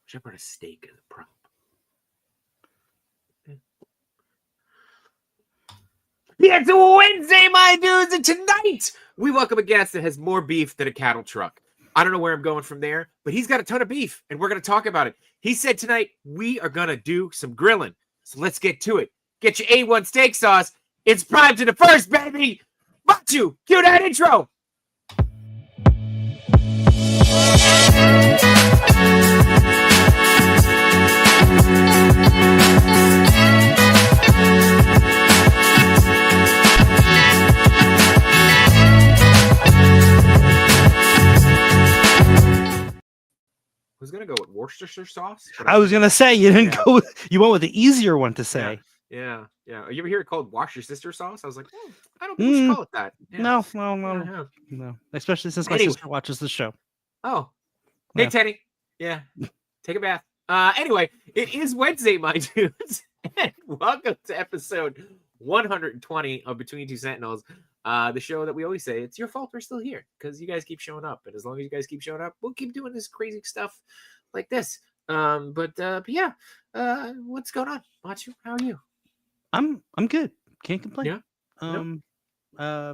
Should I put a steak as a prop? Yeah, it's a Wednesday, my dudes, and tonight we welcome a guest that has more beef than a cattle truck. I don't know where I'm going from there, but he's got a ton of beef, and we're going to talk about it. He said tonight we are going to do some grilling, so let's get to it. Get your A1 steak sauce. It's prime to the first, baby. Machu, cue that intro. I was gonna go with Worcestershire sauce. I was gonna say you didn't go. You went with the easier one to say. Yeah. You ever hear it called wash your sister sauce? I was like, I don't think we should call it that. Yeah. No. Especially since my sister watches the show. Oh, hey Teddy. Yeah, take a bath. Anyway, it is Wednesday, my dudes, and welcome to episode 120 of Between Two Sentinels. The show that we always say it's your fault we're still here because you guys keep showing up, and as long as you guys keep showing up, we'll keep doing this crazy stuff like this. But yeah, what's going on, Machu? How are you? I'm good. Can't complain. Yeah.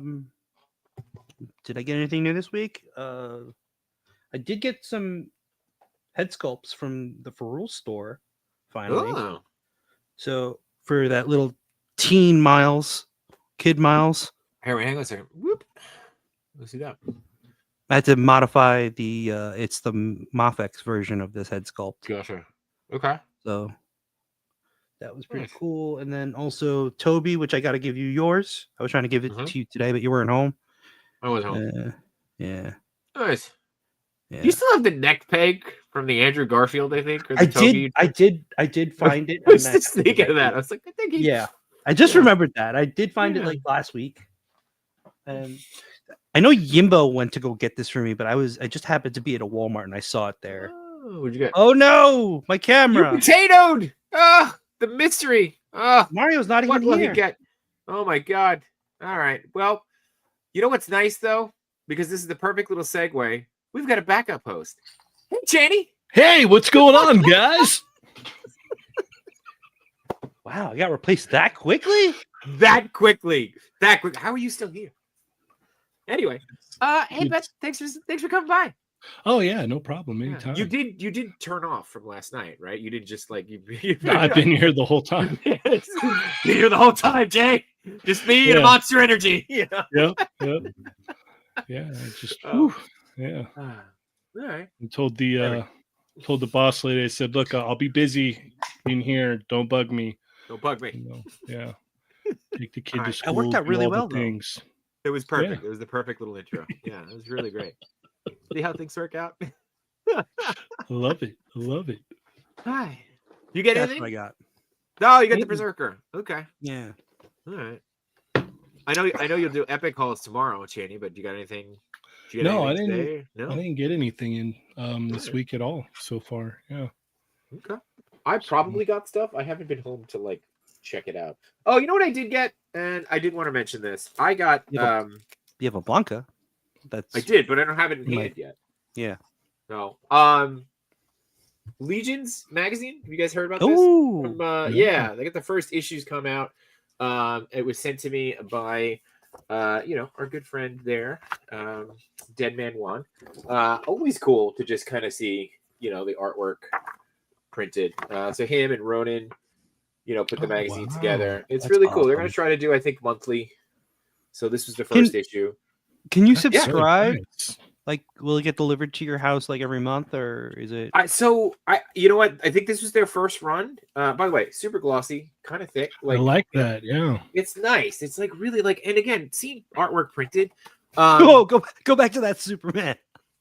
Did I get anything new this week? I did get some head sculpts from the Ferrule store finally. Oh. So for that little kid Miles. Hang on a second. Whoop. Let's see that. I had to modify the it's the Mafex version of this head sculpt. Gotcha. Okay. So that was pretty cool. And then also Toby, which I got to give you yours. I was trying to give it to you today, but you weren't home. I was home. Yeah. Nice. Yeah. You still have the neck peg from the Andrew Garfield, I think. Or the I did find it. I was just thinking of that. I was like, I think I just remembered that. I did find it like last week. And I know Yimbo went to go get this for me, but I just happened to be at a Walmart and I saw it there. Oh, what'd you get? Oh no, my camera. You potatoed. The mystery. Mario's not even what here. He get? Oh my god. All right. Well, you know what's nice though? Because this is the perfect little segue. We've got a backup host. Hey, Chaney. Hey, what's going on, guys? Wow, I got replaced that quickly? That quick. How are you still here? Anyway, hey Beth, thanks for coming by. Oh yeah, no problem. Anytime. You did turn off from last night, right? You didn't just like you. I've been here the whole time. Been here the whole time, Jay. Just me and Monster Energy. Yep. Yeah, I just yeah. All right. I told the boss lady. I said, "Look, I'll be busy in here. Don't bug me. Don't bug me." You know, yeah. Take the kid to school. It worked out really well, things. It was perfect. Yeah. It was the perfect little intro. Yeah, it was really great. See how things work out. I love it. Hi. You get anything? What I got. No, you got the Berserker. Okay. Yeah. All right. I know you'll do epic hauls tomorrow, Chaney, but you got anything? No, I didn't. Today? No, I didn't get anything in this week at all so far. Yeah. Okay. I probably got stuff. I haven't been home to like check it out. Oh, you know what I did get, and I did want to mention this. I got you have a Blanca. I did, but I don't have it in hand yet. Yeah. No. Legions magazine. Have you guys heard about this? Oh. Yeah, they got the first issues come out. It was sent to me by our good friend there, Dead Man One. Always cool to just kind of see, the artwork printed. So him and Ronan, put the magazine together. It's really cool. Awesome. They're going to try to do, I think, monthly. So this was the first issue. Can you subscribe? Yeah. Like, will it get delivered to your house like every month, or is it? You know what? I think this was their first run. By the way, super glossy, kind of thick. I like that. Yeah, it's nice. It's like really like, and again, seeing artwork printed. Go back to that Superman.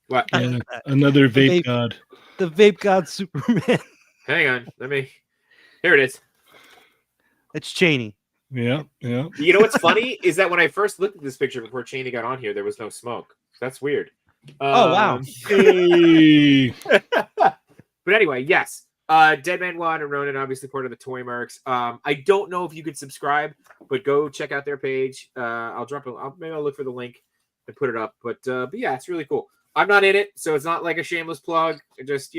What? Yeah, another vape god. The vape god Superman. Hang on, here it is. It's Chaney. Yeah. You know what's funny is that when I first looked at this picture before Chaney got on here, there was no smoke. That's weird. Oh wow. Hey. But anyway, yes. Dead Man One and Ronan, obviously part of the Toy Mercs. I don't know if you could subscribe, but go check out their page. Maybe I'll look for the link and put it up. But yeah, it's really cool. I'm not in it, so it's not like a shameless plug. Just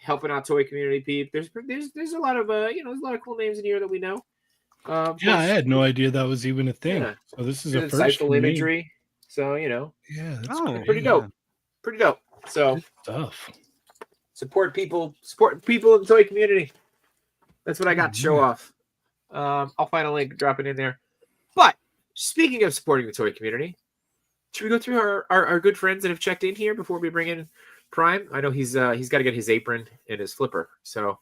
helping out toy community peep. There's a lot of there's a lot of cool names in here that we know. Yeah, I had no idea that was even a thing. Yeah. So this is There's a first for insightful me. imagery. So Yeah, that's pretty dope. Pretty dope. So good stuff. support people in the toy community. That's what I got to show off. I'll find a link, drop it in there. But speaking of supporting the toy community, should we go through our good friends that have checked in here before we bring in Prime? I know he's got to get his apron and his flipper. So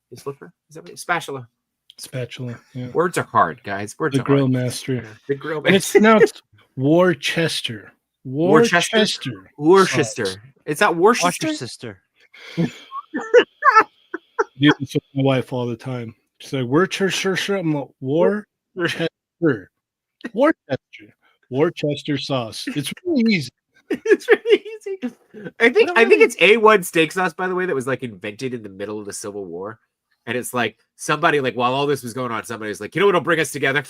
his flipper, is that what spatula? Spatula. Yeah. Words are hard, guys. Words The are grill hard. master. Yeah, the grill And it's master. pronounced Worcester. Worcester. Worcester. It's not Watch Worcester. your sister. I do this with my wife all the time. She's like, Worcester. I'm like, Worcester. Worcester sauce. It's really easy. It's really easy. I think it's A1 steak sauce, by the way, that was like invented in the middle of the Civil War. And it's like somebody like while all this was going on, somebody's like, you know what'll bring us together?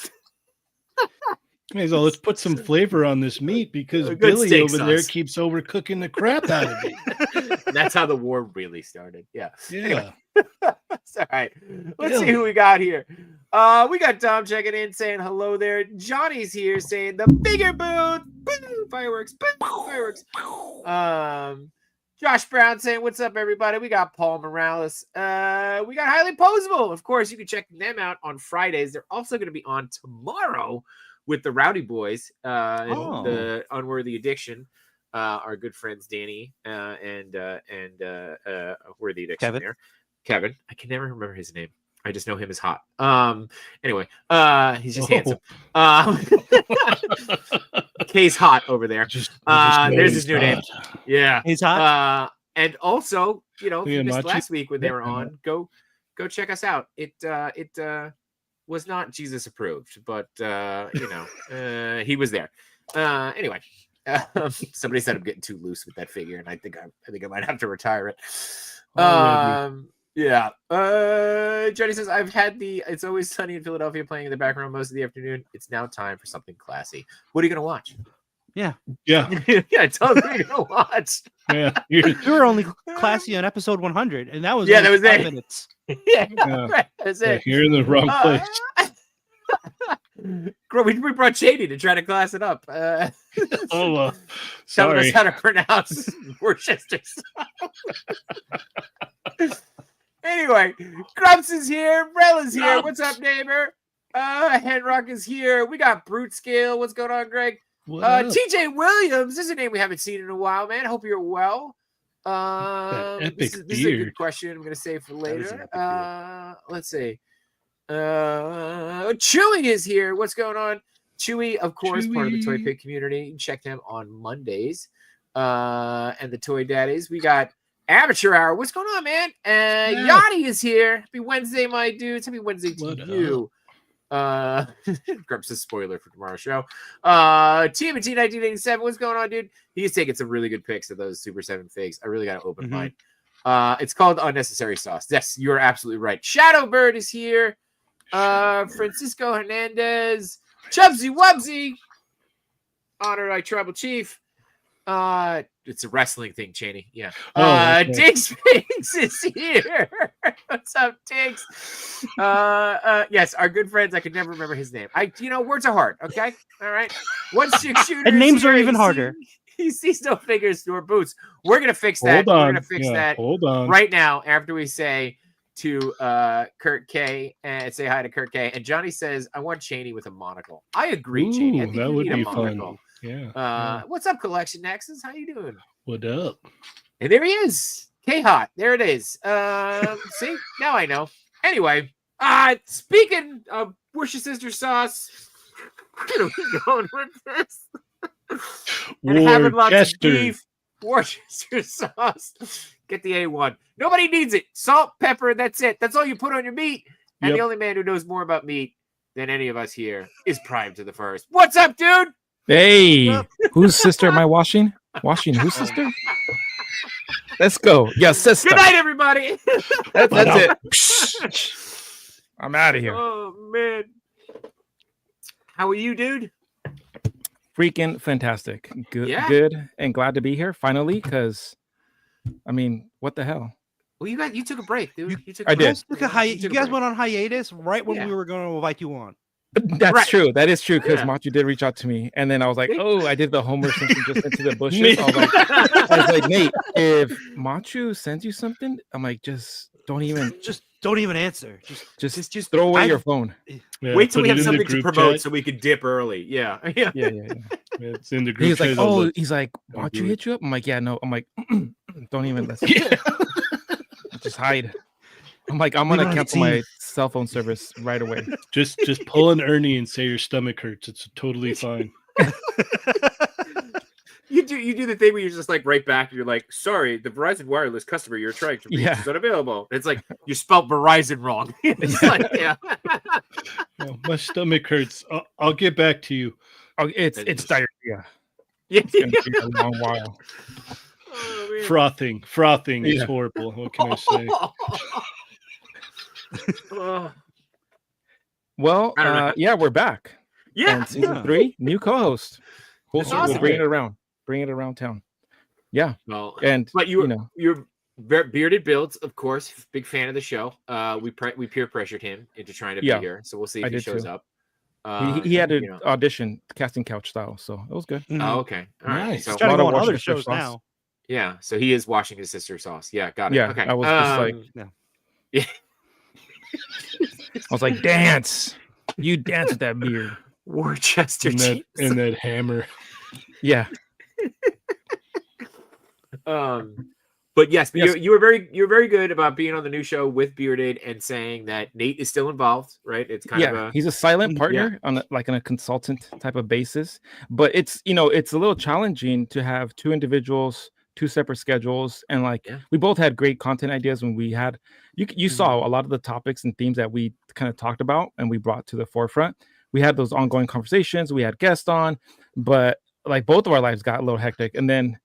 Okay, so let's put some flavor on this meat because A good Billy steak over there sauce. keeps overcooking the crap out of it. That's how the war really started. Yeah. Yeah. It's all right. Let's see who we got here. We got Tom checking in saying hello there. Johnny's here saying the bigger boot. Boo, fireworks. Boo, fireworks. Josh Brown saying, what's up, everybody? We got Paul Morales. We got Highly Posable. Of course, you can check them out on Fridays. They're also going to be on tomorrow with the Rowdy Boys and the Unworthy Addiction. Our good friends Danny and Worthy Addiction Kevin. there. Kevin. I can never remember his name. I just know him as hot. Anyway, he's just handsome. Kay's hot over there. There's his new name. Yeah. He's hot. And also, if you Yeah, missed Machi. last week when they were Yeah. on, go check us out. It was not Jesus approved, but he was there. Anyway, somebody said I'm getting too loose with that figure, and I think I might have to retire it. Yeah. Johnny says I've had the It's Always Sunny in Philadelphia playing in the background most of the afternoon. It's now time for something classy. What are you gonna watch? Yeah. Yeah, tell me what you're gonna watch. Yeah. You were only classy on episode 100, and that was Yeah, only that was 5 it. minutes. Yeah, Yeah. that's Yeah, it. you're in the wrong place. We brought Shady to try to class it up. Oh, Telling sorry. us how to pronounce Worcester. Anyway, Grumps is here. Rel is here. What's up, neighbor? Henrock is here. We got Brute Scale. What's going on, Greg? What up? TJ Williams. This is a name we haven't seen in a while, man. Hope you're well. epic This is a good beard. question. I'm gonna save for is an later. epic Let's see. Chewy is here. What's going on? Chewy, of course, part of the Toy Chewy. Pit community. You can check them on Mondays. And the Toy Daddies. We got Amateur Hour. What's going on, man? Yanni is here. Happy Wednesday, my dudes. Happy Wednesday to What you. Grumps a spoiler for tomorrow's show. TMT 1987. What's going on, dude? He's taking some really good pics of those Super 7 figs. I really got to open mine. It's called Unnecessary Sauce. Yes, you're absolutely right. Shadowbird is here. Francisco Hernandez. Chubsy Wubsy. Honored I Tribal Chief. It's a wrestling thing, Cheney. Yeah. okay. Diggs Pigs is here. What's up, Diggs? Yes, our good friends. I could never remember his name. Words are hard. Okay, all right. 1-6 shooter. And names is here. are even He harder. He sees no figures nor boots. We're gonna fix that. Hold on. We're gonna fix that Hold on. right now after we say to Kurt K and say hi to Kurt K. And Johnny says, "I want Cheney with a monocle." I agree, Cheney. I Ooh, think that you would need a be monocle. fun. Yeah. What's up, Collection Nexus? How you doing? What up? And there he is. K-Hot. There it is. See? Now I know. Anyway, speaking of Worcestershire sauce, where are we going with this? And having lots of Worcester. beef, Worcestershire sauce. Get the A1. Nobody needs it. Salt, pepper, that's it. That's all you put on your meat. And Yep. the only man who knows more about meat than any of us here is Prime to the First. What's up, dude? Hey, whose sister am I washing? Washing whose sister? Let's go. Yes, sister. Good night, everybody. That's it. I'm out of here. Oh, man. How are you, dude? Freaking fantastic. Good, Yeah. good, and glad to be here finally. Because, I mean, what the hell? Well, you took a break, dude. You took. I a did. break. You guys break. went on hiatus right when Yeah. we were going to invite you on. That's Right. true. That is true because Yeah. Machu did reach out to me, and then I was like, See? "Oh, I did the Homer Simpson just into the bushes." I was like, Nate, if Machu sends you something, I'm like, just don't even answer. just throw away your phone. Yeah, Wait till put we it have in the something to group promote chat. so we could dip early. Yeah. Yeah. Yeah. Yeah, it's in the group He's like, chat. "Oh, he's like, Don't Machu do it. hit you up?" I'm like, "Yeah, no." I'm like, "Don't even listen. Just hide." I'm like, "I'm We gonna wanna cancel see. my cell phone service right away." Just pull an Ernie and say your stomach hurts. It's totally fine. You do the thing where you're just like right back. And you're like, sorry, the Verizon wireless customer you're trying to reach Yeah. is unavailable. It's like you spelled Verizon wrong. It's like, yeah. Oh, my stomach hurts. I'll get back to you. Oh, it's diarrhea. Yeah. It's gonna be a long while. Oh, man. Frothing is Yeah. horrible. What can I say? Oh, Well, I don't know. yeah, we're back. yeah. And season 3, new co-host. Full That's circle, awesome. bring it around town. Yeah, Well, and but know, you're Bearded Builds, of course, big fan of the show. We peer pressured him into trying to be Yeah, here, so we'll see if I he did shows too. up. he had to you know. audition casting couch style, so it was good. Oh, okay. All right. Nice. So, He's trying to lot go of on other Washington shows sauce. now. yeah, so he is washing his sister's sauce. Yeah, got it. Yeah, Okay. I was just like, Yeah. yeah. I was like, dance, you dance with that beard. Worcester And that, cheese. and that hammer. Yeah, But yes, Yes. you were very good about being on the new show with Bearded and saying that Nate is still involved, right? It's kind of yeah, a he's a silent Yeah. partner on a consultant type of basis, but it's it's a little challenging to have two individuals, two separate schedules, and like Yeah. we both had great content ideas when we had you saw a lot of the topics and themes that we kind of talked about and we brought to the forefront. We had those ongoing conversations, we had guests on, but like both of our lives got a little hectic. And then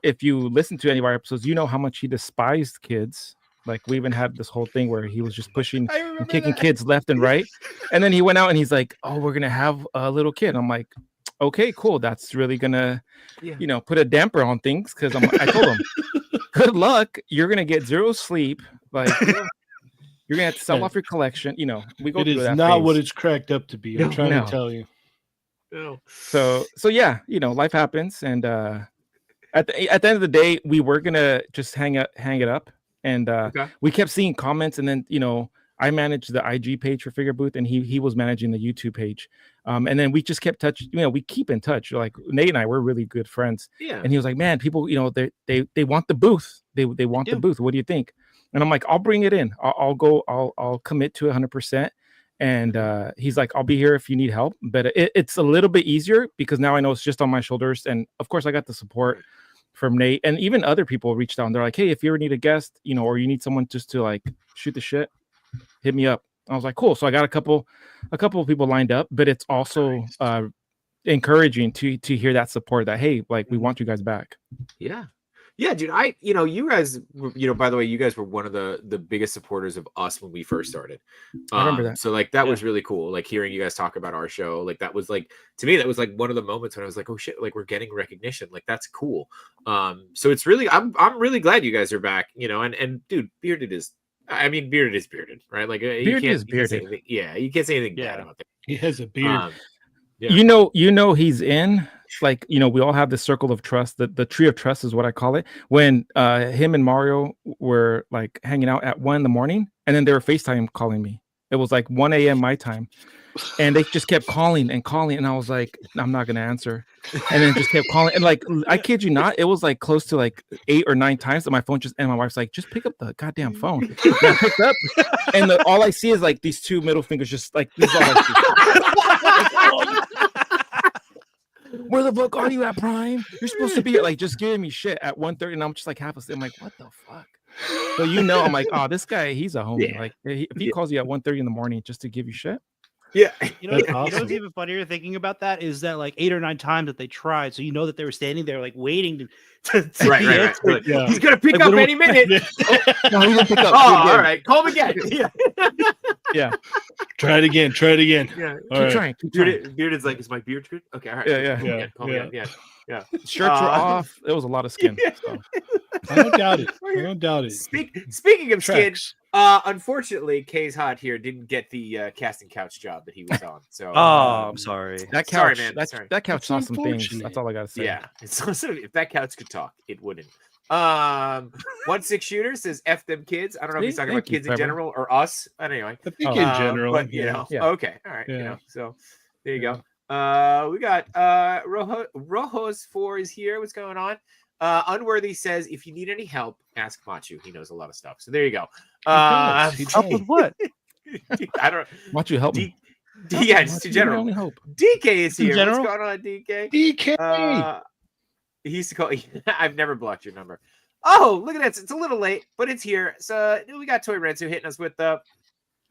if you listen to any of our episodes, you know how much he despised kids. Like we even had this whole thing where he was just pushing and kicking kids left and right. And then he went out and he's like, "Oh, we're gonna have a little kid." I'm like, "Okay, cool. That's really gonna, Yeah. put a damper on things." Because I told him, "Good luck. You're gonna get zero sleep. Like you're gonna have to sell off your collection." We go It through is that. not phase. what it's cracked up to be. I'm trying No. to tell you. No. So yeah, life happens, and at the end of the day, we were gonna just hang it up, and Okay. we kept seeing comments, and then I managed the IG page for Figure Booth, and he was managing the YouTube page, and then we just kept touch. We keep in touch. Like Nate and I, we're really good friends, Yeah. and he was like, "Man, people, they want the booth. They want the do. booth. What do you think?" And I'm like, "I'll bring it in. I'll go. I'll commit to 100%." And he's like, "I'll be here if you need help." But it's a little bit easier because now I know it's just on my shoulders, and of course I got the support from Nate, and even other people reached out and they're like, "Hey, if you ever need a guest, or you need someone just to like shoot the shit, hit me up." I was like, "Cool." So I got a couple of people lined up, but it's also encouraging to hear that support that, hey, like we want you guys back. Yeah. Yeah, dude. You guys, by the way, you guys were one of the biggest supporters of us when we first started. I remember that. So like that was really cool. Like hearing you guys talk about our show, like that was like to me, that was like one of the moments when I was like, oh shit, like we're getting recognition. Like that's cool. So it's really, I'm really glad you guys are back. And dude, Bearded is bearded, right? Like Bearded is you can't say bearded. anything- yeah, you can't say anything bad about that. He has a beard. Yeah. He's in, like, we all have this circle of trust. The tree of trust is what I call it. When him and Mario were like hanging out at 1 a.m, and then they were FaceTime calling me. It was like 1 a.m. my time. And they just kept calling and calling. And I was like, I'm not going to answer. And then just kept calling. And like, I kid you not, it was like close to like 8 or 9 times that my phone and my wife's like, just pick up the goddamn phone. And I picked up. And all I see is like these two middle fingers, just like, this is all I see. Where the fuck are you at, Prime? You're supposed to be here, like just giving me shit at 1:30, and I'm just like half asleep. I'm like, what the fuck? So I'm like, oh, this guy, he's a homie. Yeah. Like if he calls you at 1:30 in the morning just to give you shit. Yeah. That's awesome. What's even funnier thinking about that is that like 8 or 9 times that they tried, so that they were standing there like waiting to Right. be answered. Like, Yeah. he's gonna pick Like, up what do any minute. No, he didn't pick up. Oh, all right. Call him again. Yeah. Yeah. Try it again. Yeah. All right. Trying. Bearded's like, is my beard good? Okay, all right. Yeah. Call me again. Yeah. Shirts were off. There was a lot of skin. So. I don't doubt it. Speaking of skin, Tracks. unfortunately, Kay's Hot here didn't get the casting couch job that he was on. So, I'm sorry. That Sorry, couch, man. Sorry. that couch saw That's some things. unfortunate. That's all I gotta say. Yeah, it's also if that couch could talk, it wouldn't. 1-6 shooter says F them kids. I don't know if he's talking about Thank you, kids in Trevor. general or us. Anyway, I think in general, but you know, Yeah. okay, all right, you Yeah. know. So there you go. We got Rojos 4 is here. What's going on? Unworthy says if you need any help, ask Machu. He knows a lot of stuff. So there you go. Help with what? I don't. Why don't you help me? Yeah, just in You're my general. only hope. DK is In here. What's general? going on, DK? DK. He used to call. I've never blocked your number. Oh, look at that! It's a little late, but it's here. So we got Toy Rensu hitting us with the.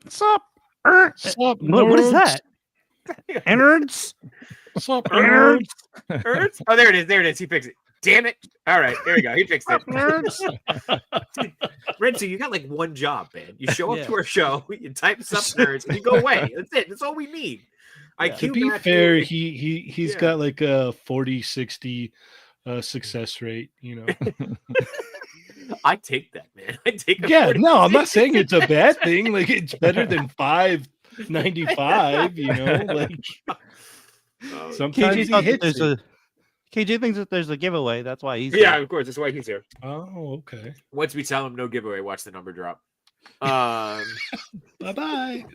What's up? What's up, What is nerds? that? Innards? What's up, Nerds? nerds? Nerds? Oh, there it is. There it is. He fixed it. Damn it! All right, there we go. He fixed it. Rensu, you got like one job, man. You show up Yeah. to our show, you type up nerds, and you go away. That's it. That's all we need. Yeah. To IQ be match fair, you. he's Yeah. got like a 40-60 success rate, you know. I take that, man. I take. A Yeah, 40. no, I'm not saying it's a bad thing. Like it's better than 595, you know. Like Oh, sometimes KJ he thought that hits there's it. a KJ thinks that there's a giveaway. That's why he's yeah, here. of course. That's why he's here. Oh, okay. Once we tell him no giveaway, watch the number drop. Bye-bye.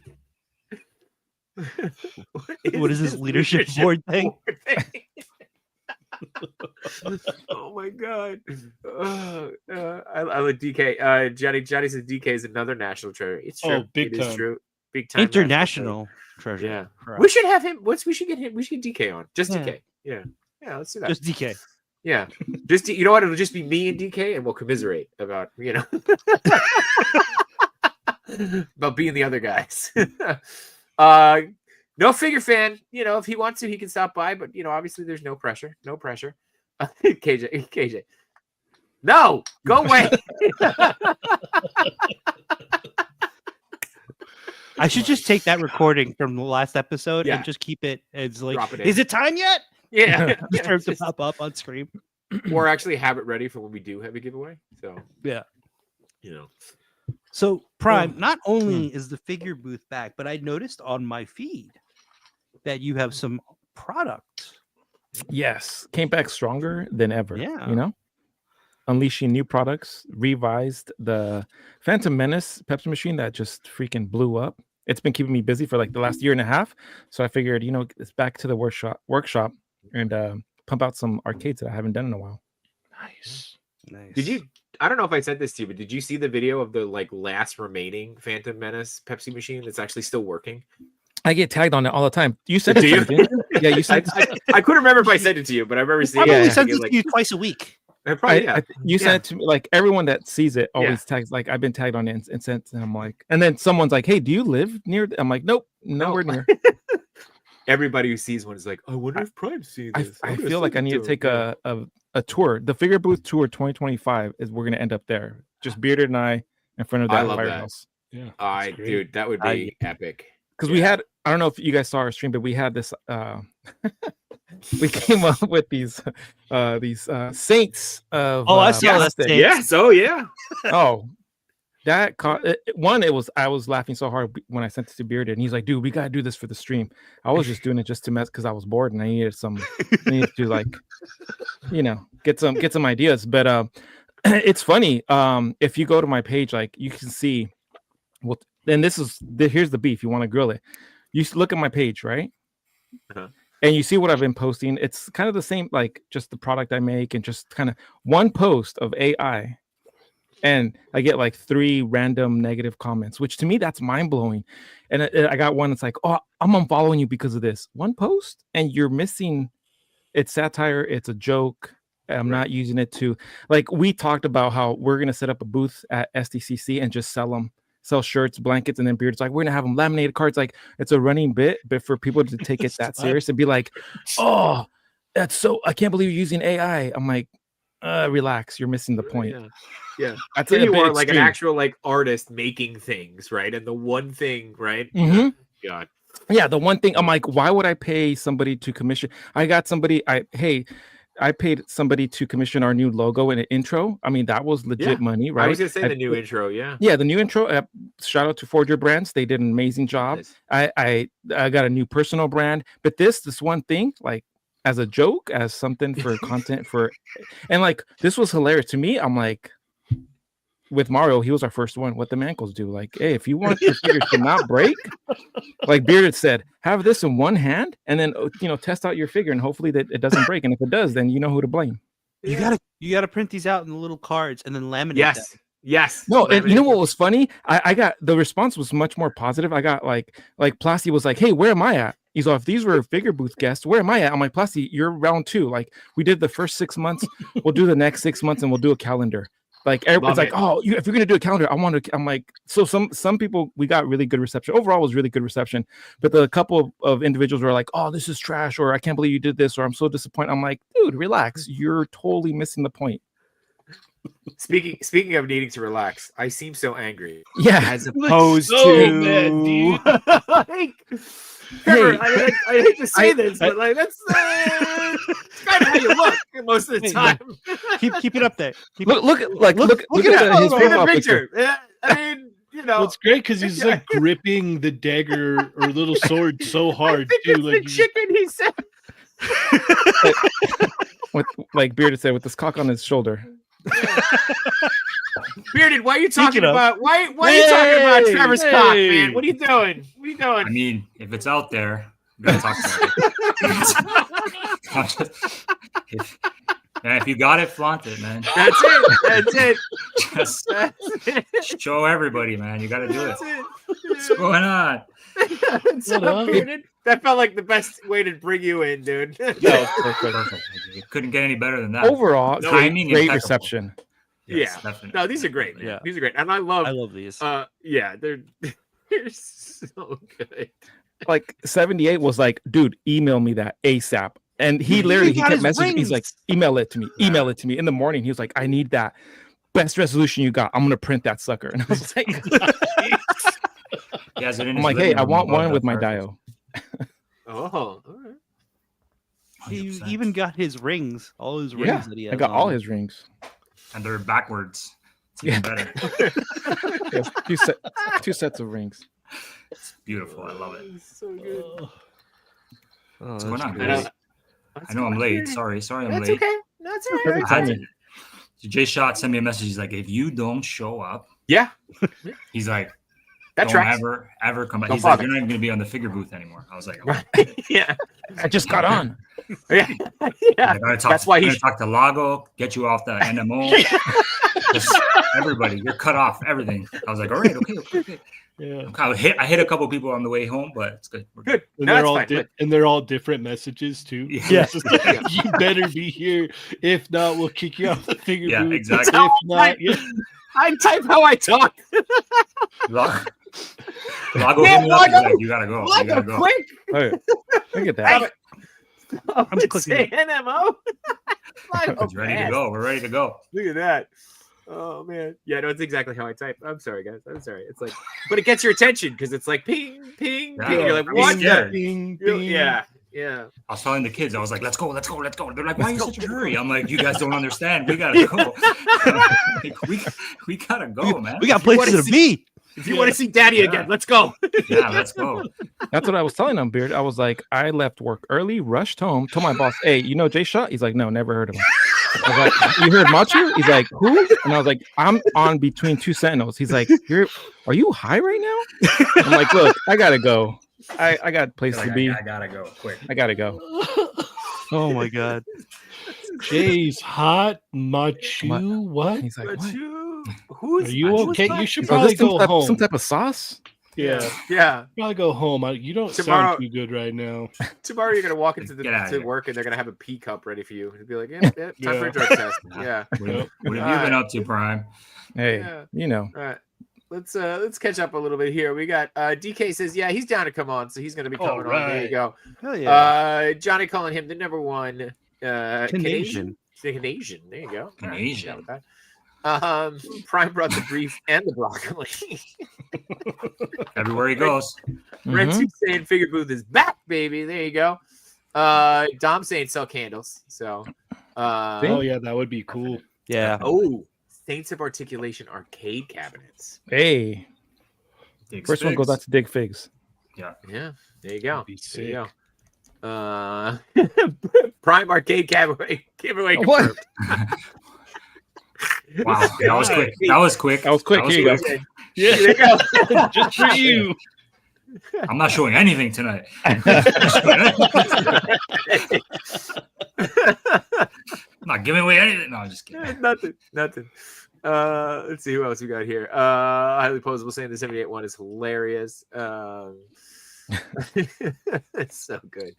What is this leadership board thing? Oh my god! I like DK. Johnny says DK is another national treasure. It's true. Oh, big It is time. true. Big time. national International treasure. treasure. Yeah. for We us. should have him. We should get him. We should get DK on. Just Yeah. DK. Yeah. Yeah. Let's do that. Just DK. Yeah. Just you know what? It'll just be me and DK, and we'll commiserate about about being the other guys. No figure fan. You know, if he wants to, he can stop by. But obviously, there's no pressure. No pressure. KJ. No, go away. I should just take that recording from the last episode Yeah. and just keep it as like, Drop it in. is it time yet? Yeah. Just for it to pop up on screen. Or actually have it ready for when we do have a giveaway. So Yeah. you know. So Prime, not only is the figure booth back, but I noticed on my feed that you have some product. Yes, came back stronger than ever. Yeah. You know, unleashing new products, revised the Phantom Menace Pepsi machine that just freaking blew up. It's been keeping me busy for like the last year and a half. So I figured, it's back to the workshop and pump out some arcades that I haven't done in a while. Nice. Nice. I don't know if I sent this to you, but did you see the video of the last remaining Phantom Menace Pepsi machine that's actually still working? I get tagged on it all the time. You sent it Do to you? me, didn't you? Yeah, you I, sent I couldn't remember if I sent it to you, but I remember seeing Probably it. send thinking, this to you twice a week. probably, yeah. you sent it to me. Like everyone that sees it always tags. Like I've been tagged on it and sent. And I'm like, and then someone's like, "Hey, do you live near?" I'm like, "Nope, nowhere near." Everybody who sees one is like, I wonder if Prime's seen this. I feel like I need to take a tour. The Figure Booth Tour 2025 is we're gonna end up there. Just Bearded and I in front of I that love that. firehouse. Yeah. Dude, that would be epic. Because we had, I don't know if you guys saw our stream, but we had this. We came up with these saints of. Oh, I saw that plastic. saint. Yes, oh yeah. Oh, that one. It was. I was laughing so hard when I sent it to Bearded, and he's like, "Dude, we gotta do this for the stream." I was just doing it just to mess because I was bored and I needed to like, get some ideas. But it's funny. If you go to my page, like you can see. Well, then here's the beef. You want to grill it? You look at my page, right? Uh-huh. And you see what I've been posting. It's kind of the same, like just the product I make, and just kind of one post of AI. And I get like 3 random negative comments, which to me, that's mind blowing. And I got one that's like, "Oh, I'm unfollowing you because of this one post." And you're missing, it's satire. It's a joke. I'm not using it to, like, we talked about how we're going to set up a booth at SDCC and just sell shirts, blankets, and then Beard's like, we're going to have them laminated cards. Like, it's a running bit, but for people to take it that serious and be like, "Oh, that's so, I can't believe you're using AI." I'm like, relax, you're missing the point. Yeah. That's Here a you bit are like an extreme. actual artist making things, right? And the one thing, right? Mhm. God. Yeah, the one thing I'm like, why would I pay somebody to commission? I paid somebody to commission our new logo and an intro. I mean, that was legit money, right? I was gonna say the new intro, yeah. Yeah, the new intro. Shout out to Forger Brands. They did an amazing job. Nice. I got a new personal brand, but this one thing, like as a joke, as something for content and like this was hilarious to me. I'm like, with Mario, he was our first one. What the mancos do, like, hey, if you want your figures to not break, like Bearded said, have this in one hand and then test out your figure and hopefully that it doesn't break. And if it does, then you know who to blame. You gotta print these out in the little cards and then laminate them. Yes. No, and you know what was funny? I got the response was much more positive. I got like Plasty was like, hey, where am I at? He's like, if these were figure booth guests, where am I at? I'm like, Plasty, you're round 2. Like we did the first 6 months, we'll do the next 6 months and we'll do a calendar. Like everyone's like, oh, if you're gonna do a calendar, I'm like, so some people, we got really good reception. Overall, was really good reception. But the couple of individuals were like, oh, this is trash, or I can't believe you did this, or I'm so disappointed. I'm like, dude, relax. You're totally missing the point. Speaking of needing to relax, I seem so angry. Yeah, as opposed so to mad, dude. Like, Trevor, I hate to say this, but like that's kind of how you look most of the time. keep it up there. Look at his profile picture. Yeah, I mean, Well, it's great because he's like gripping the dagger or little sword so hard I think too. it's the chicken he said. With like Bearded said, with this cock on his shoulder. Bearded, why are you talking about why are you talking about Trevor's cock, man? What are you doing? I mean, if it's out there, we gotta talk about it. If you got it, flaunt it, man. That's it. Just show everybody, man. You gotta do it. What's It. going on? Bearded. That felt like the best way to bring you in, dude. Perfect. You couldn't get any better than that. Overall, timing great impeccable. reception. Yes, Yeah. definitely. No, these are great, man. Yeah. These are great. And I love these. yeah, they're so good. Like 78 was like, dude, email me that ASAP. And he literally got kept his messaging. He's like, email it to me. In the morning. He was like, I need that best resolution you got. I'm gonna print that sucker. And I was like, I'm like, hey, I want one with my Dio. Oh, all right. He 100%. even got his rings, all his rings Yeah, that he has. I got all his rings. And they're backwards. It's even better. Yes, two sets of rings. It's beautiful. I love it. It's so good. What's going on, I guys? know. I know I'm late. Sorry, I'm That's late. okay. That's all right. Perfect I had timing. to- Jay Shot sent me a message. He's like, if you don't show up, Yeah, he's like, that don't tracks. ever come back. Don't He's like, bother. you're not even gonna be on the figure booth anymore. I was like, oh. Yeah, I just got on. yeah. I gotta talk, That's why I'm he gonna talk to Lago, get you off the NMO. Just everybody, you're cut off. Everything. I was like, all right, okay. Yeah. I hit a couple people on the way home, but it's good. We're Good. And No, they're that's all fine. and they're all different messages too. Yeah. It's just like, you better be here. If not, we'll kick you off the figure Yeah, booth. exactly. If not, I type how I talk. Lago Yeah, hit me up. He's Lago. like, you gotta go. You gotta go. Quick. Hey, look at that. I'm clicking Say NMO. It's ready to go. We're ready to go. Look at that. Oh man. Yeah, no, it's exactly how I type. I'm sorry, guys. I'm sorry. It's like, but it gets your attention because it's like ping, ping, Yeah. ping. You're like, I'm what? scared. Bing, You're- bing. Yeah. I was telling the kids, I was like, let's go. They're like, why are you such a hurry? I'm like, you guys don't understand. We gotta go. Like, we gotta go, man. We got You wanna places to see- be. If you want to see Daddy Yeah. again, let's go. Yeah, let's go. That's what I was telling him, Beard. I was like, I left work early, rushed home, told my boss, hey, you know Jay Shot? He's like, no, never heard of him. I was like, you heard Machu? He's like, who? And I was like, I'm on between two Sentinels. He's like, are you high right now? I'm like, look, I gotta go. I got a place Like, to be. I gotta go quick. I gotta go. Oh my god. Jay's hot machu. What? He's like, But what? who's Are you who's okay? that? You should Is probably this some go type, home. some type of sauce? Yeah, Yeah. probably go home. You don't Tomorrow- sound too good right now. Tomorrow you're gonna walk into Get outta to here. work and they're gonna have a pee cup ready for you. It'll be like, yeah, time for a drug test. Yeah. What have you been up to, Prime? Hey, Yeah. you know. All right. Let's catch up a little bit here. We got DK says, yeah, he's down to come on, so he's gonna be All coming on. There you right. go. Hell yeah. Johnny calling him the number one Canadian. Canadian. There you go. Canadian. All right, with that. Prime brought the brief and the broccoli. Everywhere he goes. Red Mhm. Suit saying Figure Booth is back, baby. There you go. Dom saying sell candles. So, Oh yeah, that would be cool. Yeah. oh, Saints of Articulation arcade cabinets. Hey, Dig first one goes Figs. out to Dig Figs. Yeah, there you go. That'd be There you sick. go. Prime arcade giveaway What? confirmed. Wow, that was quick. That was quick. That was quick. Here you go. quick. There you go. Just for you. I'm not showing anything tonight. I'm not giving away anything. No, I'm just kidding. Nothing. Let's see who else we got here. Highly posable saying the 78 one is hilarious. It's so good.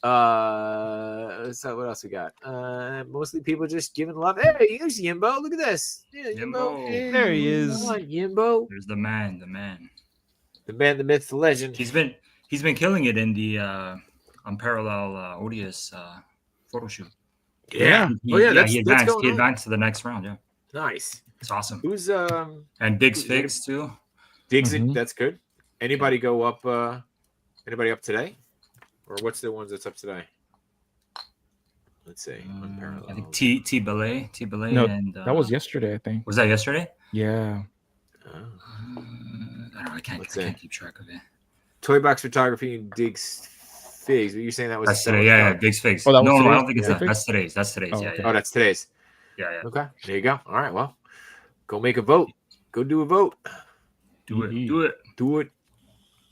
So what else we got? Mostly people just giving love. Hey, here's Yimbo. Look at this. Yeah, Yimbo. Yimbo. There he is. Come on, Yimbo. There's the man. The man, the myth, the legend. He's been killing it in the unparalleled odious photo shoot. Yeah. He, Oh yeah, he that's advanced. going He on. advanced to the next round. Yeah, Nice. it's awesome. Who's And Diggs Figs too. Diggs? Mhm. That's good. Anybody go up? Anybody up today? Or what's the ones that's up today? Let's see. Unparalleled. I think T Belay. No, and that was yesterday, I think. Was that yesterday? Yeah. Oh. I don't know. I can't Let's see. keep track of it. Toy Box Photography and Diggs Figs. But you're saying that was That's today. Yeah, Diggs Figs. Oh, that was no, I today's don't think it's Dig that. Figs? That's today's. That's today's. Oh, Yeah, okay. yeah, Oh, that's today's. yeah. Okay. There you go. All right. Well, go make a vote. Go do a vote. Do it. Mhm. Do it. Do it.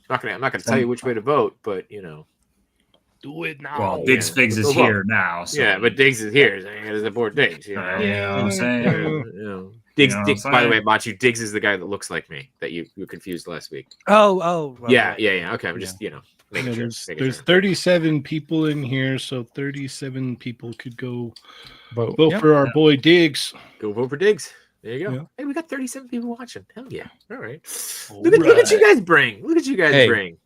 I'm not gonna tell you which way to vote, but Do it now. Well, Diggs yeah. Figs is Well, here now. So, yeah, but Diggs is here. So you gotta support Diggs. You know? Yeah, you know what I'm saying? Diggs, You know what Diggs I'm by the way, saying? Machu, Diggs is the guy that looks like me that you were confused last week. Oh. Well, Yeah. Okay, I'm just Yeah, making sure. there's 37 people in here, so 37 people could go Vote. vote Yeah. for our boy Diggs. Go vote for Diggs. There you go. Yeah. Hey, we got 37 people watching. Hell yeah. All right. All Look at you right. guys bring. Look at you guys Hey. bring.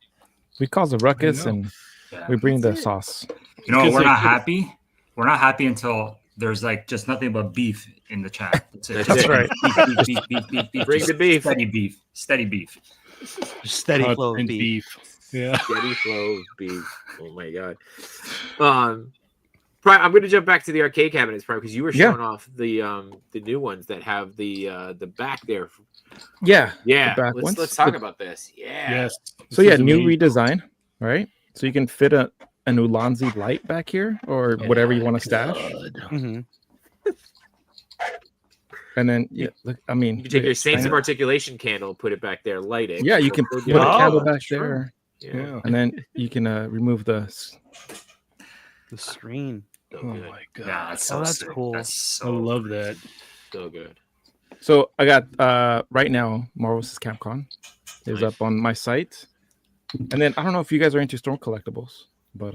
We cause a ruckus know. and Yeah. we bring the That's it. sauce. You know what? Because We're they not could- happy. We're not happy until there's like just nothing but beef in the chat. That's it. That's right. Beef. Bring Just the beef. Steady beef. Steady Hot flow of and beef. Yeah. Steady flow of beef. Oh my god. Prime, I'm gonna jump back to the arcade cabinets, Prime, because you were Yeah. showing off the new ones that have the back there. Yeah. Yeah. back Let's ones. talk about this. Yeah. Yes. So This yeah, is new amazing. redesign, right? So you can fit an Ulanzi light back here or whatever you want to stash. Mhm. And then yeah, look, I mean, You can take your Saints shine of it. Articulation candle, put it back there, light it. Yeah, you can Put put a Oh, candle back sure. there, Yeah. and then you can remove the. The screen. So Oh good. my god. Yeah, that's so that's sick. cool. That's I so love that. So good. So I got right now Marvel's Capcom is Nice. up on my site, and then I don't know if you guys are into Storm collectibles, but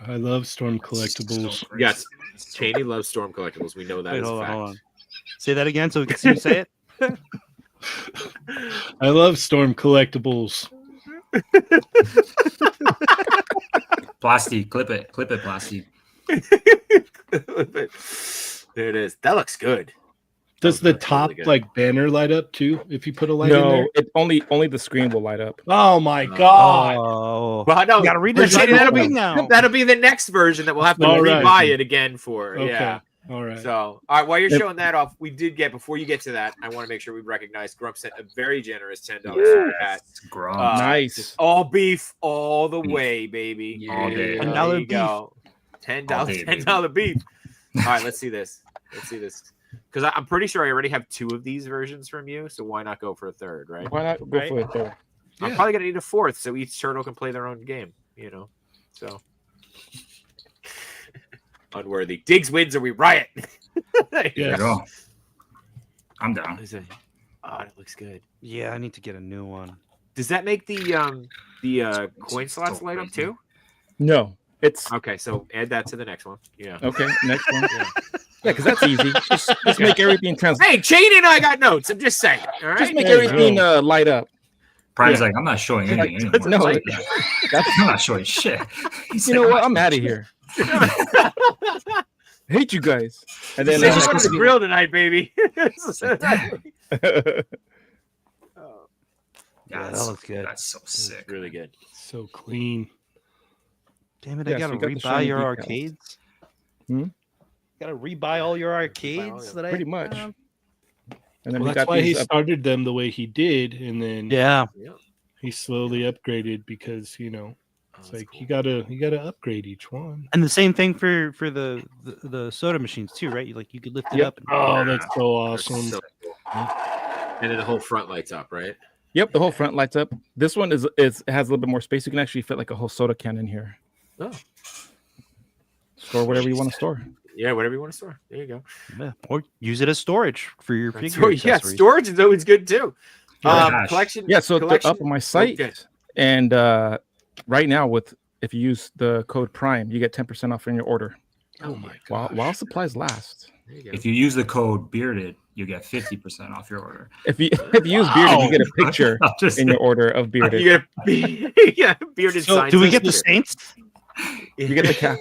I love Storm collectibles. so Yes. crazy. Cheney loves Storm collectibles. We know that Wait, is a hold on, fact. hold on. Say that again so we can see you say it. I love Storm collectibles. Plasty, clip it, Plasty. There it is. That looks good. Does That the looks top really good. like banner light up too if you put a light in no, there? it only the screen will light up. Oh my god. Oh. Well, no, You gotta read but this. Cheney, that'll be now. that'll be the next version that we'll have to All right. rebuy it again for. Okay. Yeah. All right. So, all right, while you're Yep. showing that off, we did get before you get to that. I want to make sure we recognize Grump sent a very generous $10 super chat. Grum. Nice. Just all beef all the Beef. way, baby. All day. There $10 you go. $10 All day, baby. $10 beef. All right, let's see this. Because I'm pretty sure I already have 2 of these versions from you, so why not go for a third, right? Why not go Right. for it there? I'm Yeah. probably gonna need a 4th, so each turtle can play their own game. So unworthy. Diggs wins or we riot. There you Yes. go. I'm down. What is it? Oh, it looks good. Yeah, I need to get a new one. Does that make the coin slots light up too? No, it's Okay, so add that to the next one. Yeah. okay. Next one. Yeah. Yeah, because that's easy. Just make everything Hey, Cheney and I got notes. I'm just saying. All right. Just make There you everything go. Light up. Prime's Yeah. like, I'm not showing anything anymore. No, Like, that's I'm not showing shit. He's you like, know what? not I'm out of here. Hate you guys. And Then then just going to the grill tonight, baby. Yeah, Yeah, that that's, looks good. that's so sick. Really good. So clean. Damn it! Yeah, I so gotta you got the rebuy shiny your decals. arcades. Hmm? Gotta rebuy all your all arcades your- that I Pretty much. have. And then Well, we that's got why he these. started them the way he did, and then Yeah. Yeah. he slowly upgraded because Oh, it's that's like cool. you gotta upgrade each one. And the same thing for the soda machines too, right? You could lift it Yep. up. And, Oh, that's so That's awesome. so cool. And then the whole front lights up, right? Yep, the whole front lights up. This one is has a little bit more space. You can actually fit like a whole soda can in here. Oh. Store whatever you want to store. Yeah, whatever you want to store. There you go. yeah, or use it as storage for your figure So, yeah, accessories. storage is always good too. Yeah. Collection. Yeah, so they're collection. up on my site, Okay. and right now if you use the code Prime, you get 10% off in your order Oh my while gosh. supplies last. There you go. If you use the code Bearded, you get 50% off your order. If you use Bearded, you get a picture I'm just in your order of Bearded. You get yeah, bearded So signs. Do we get the picture. Saints? You get the cap.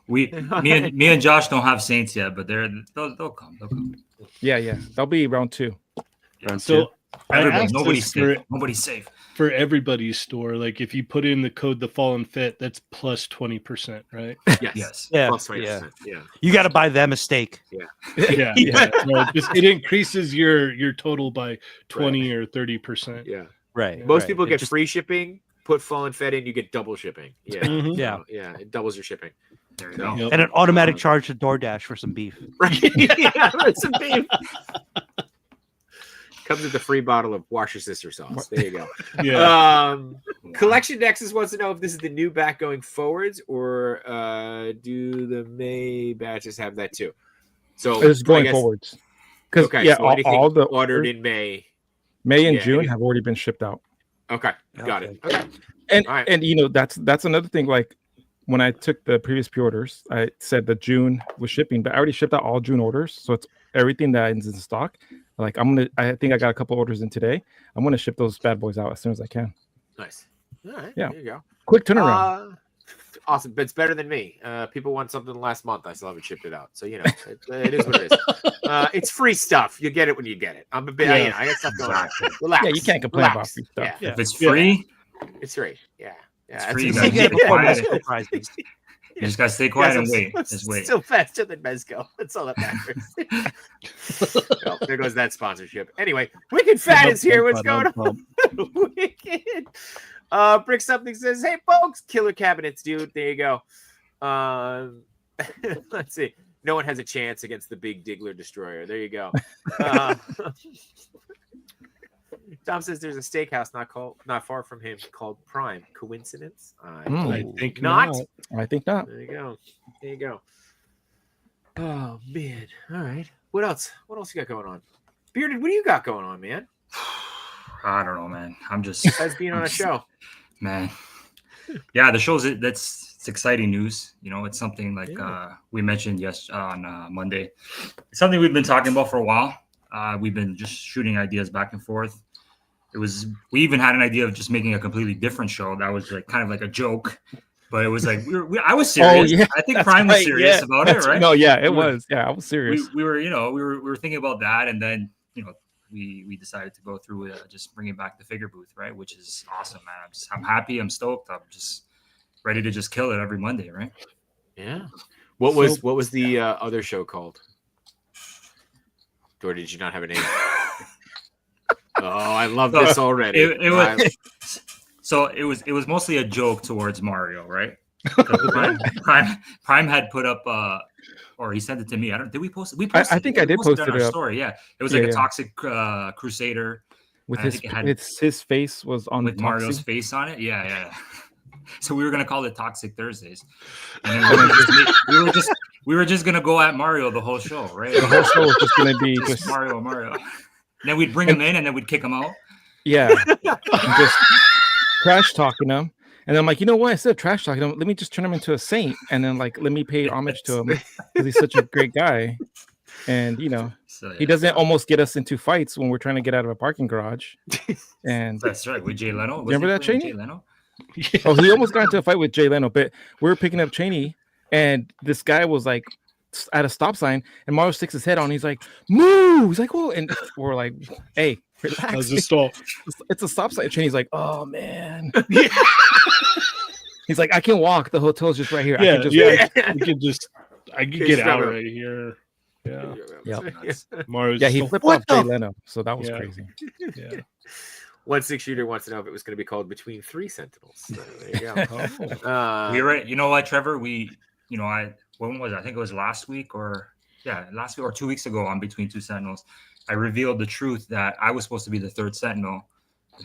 me and Josh don't have Saints yet, but they'll come. They'll come. Yeah. That'll be round 2. Round So I Everybody, asked nobody's this safe. Nobody's safe. for everybody's store. Like if you put in the code The Fallen Fit, that's plus 20%, right? Yes. Yes. Yeah, Plus 20%. yeah. Yeah. You got to buy them a steak. Yeah. So it increases your total by 20 or 30%. Yeah. Right. Most right. people It get just- free shipping. Put Fallen Fed in, you get double shipping. Yeah. Mhm. Yeah. Yeah. It doubles your shipping. There you go. Yep. and an automatic charge to DoorDash for some beef. Right. Yeah. It's a beef. Comes with a free bottle of Wash Your Sister sauce. There you go. Yeah. Collection Nexus wants to know if this is the new back going forwards, or do the May batches have that too? So It's I going guess- forwards. Because Okay, yeah, so anything all the ordered in May. May and yeah, June any- have already been shipped out. Okay, got it. Okay. Okay. And All right. and that's another thing. Like when I took the previous pre-orders, I said that June was shipping, but I already shipped out all June orders, so it's everything that is in stock. Like I think I got a couple orders in today. I'm gonna ship those bad boys out as soon as I can. Nice. All right. Yeah. There you go. Quick turnaround. Awesome, but it's better than me. People want something last month. I still haven't shipped it out, so you know it is what it is. It's free stuff. You get it when you get it. I'm a bit. Yeah. You know, I got stuff going on. Relax. Yeah, you can't complain about Relax. free stuff. Yeah, Yeah. If it's free, it's free. Yeah, yeah. It's that's free, what you I'm gotta saying. keep it quiet. Surprising. you just gotta stay quiet Yes, and wait. it's Just wait. Still faster than Mezco. That's all that matters. Well, there goes that sponsorship. Anyway, Wicked Fat is here. What's going on? Wicked. Brick Something says, "Hey folks, killer cabinets, dude. There you go." Let's see. No one has a chance against the big Diggler Destroyer. There you go. Tom says there's a steakhouse not far from him called Prime. Coincidence? I think not. not. I think not. There you go. There you go. Oh man. All right. What else? What else you got going on? Bearded, what do you got going on, man? I don't know, man. I'm just Besides being on a show. man. Yeah, the show's it's exciting news. You know, it's something like we mentioned on Monday. It's something we've been talking about for a while. We've been just shooting ideas back and forth. We even had an idea of just making a completely different show that was like kind of like a joke, but it was like I was serious. yeah, I think that's Prime was right, serious yeah. about it, right? No, yeah, it We were- was. Yeah, I was serious. we were thinking about that, and then we decided to go through just bringing back the figure booth, right? Which is awesome, man. I'm happy. I'm stoked. I'm just ready to just kill it every Monday, right? Yeah. What was the other show called? Or did you not have a name? Oh, I love So, this already. It was so it was mostly a joke towards Mario, right? Prime had put up or he sent it to me. Did we post it? We posted I think I did posted post on it our up. story. Yeah, it was Yeah, like a yeah. toxic crusader With I his think it had- his face was on with the Mario's Toxic. face on it. Yeah. So we were gonna call it Toxic Thursdays, and then we were just gonna go at Mario the whole show, right? The whole show was just gonna be Just just Mario. Then we'd bring him in, and then we'd kick him out. yeah, just trash talking him. And then I'm like, you know what? Instead of trash talking him, let me just turn him into a saint, and then like let me pay homage to him because he's such a great guy. And So he doesn't almost get us into fights when we're trying to get out of a parking garage. And That's right, with Jay Leno. Was Remember he that, playing Cheney? Jay Leno? oh, he almost got into a fight with Jay Leno, but we were picking up Cheney, and this guy was like at a stop sign, and Mario sticks his head on. He's like, "Move!" He's like, "Whoa!" And we're like, "Hey, relax. How's the stall? It's a stop sign." And he's like, "Oh man." He's like, "I can walk. The hotel's just right here. I can just I can get out right here. Yeah. Mario's Yeah, he so- flipped What off Jay the- Leno, so that was Yeah. crazy. Yeah. 16shooter wants to know if it was going to be called Between Three Sentinels. So there you go. You're right. You know what, Trevor? When was it? I think it was last week or 2 weeks ago on Between Two Sentinels. I revealed the truth that I was supposed to be the third Sentinel.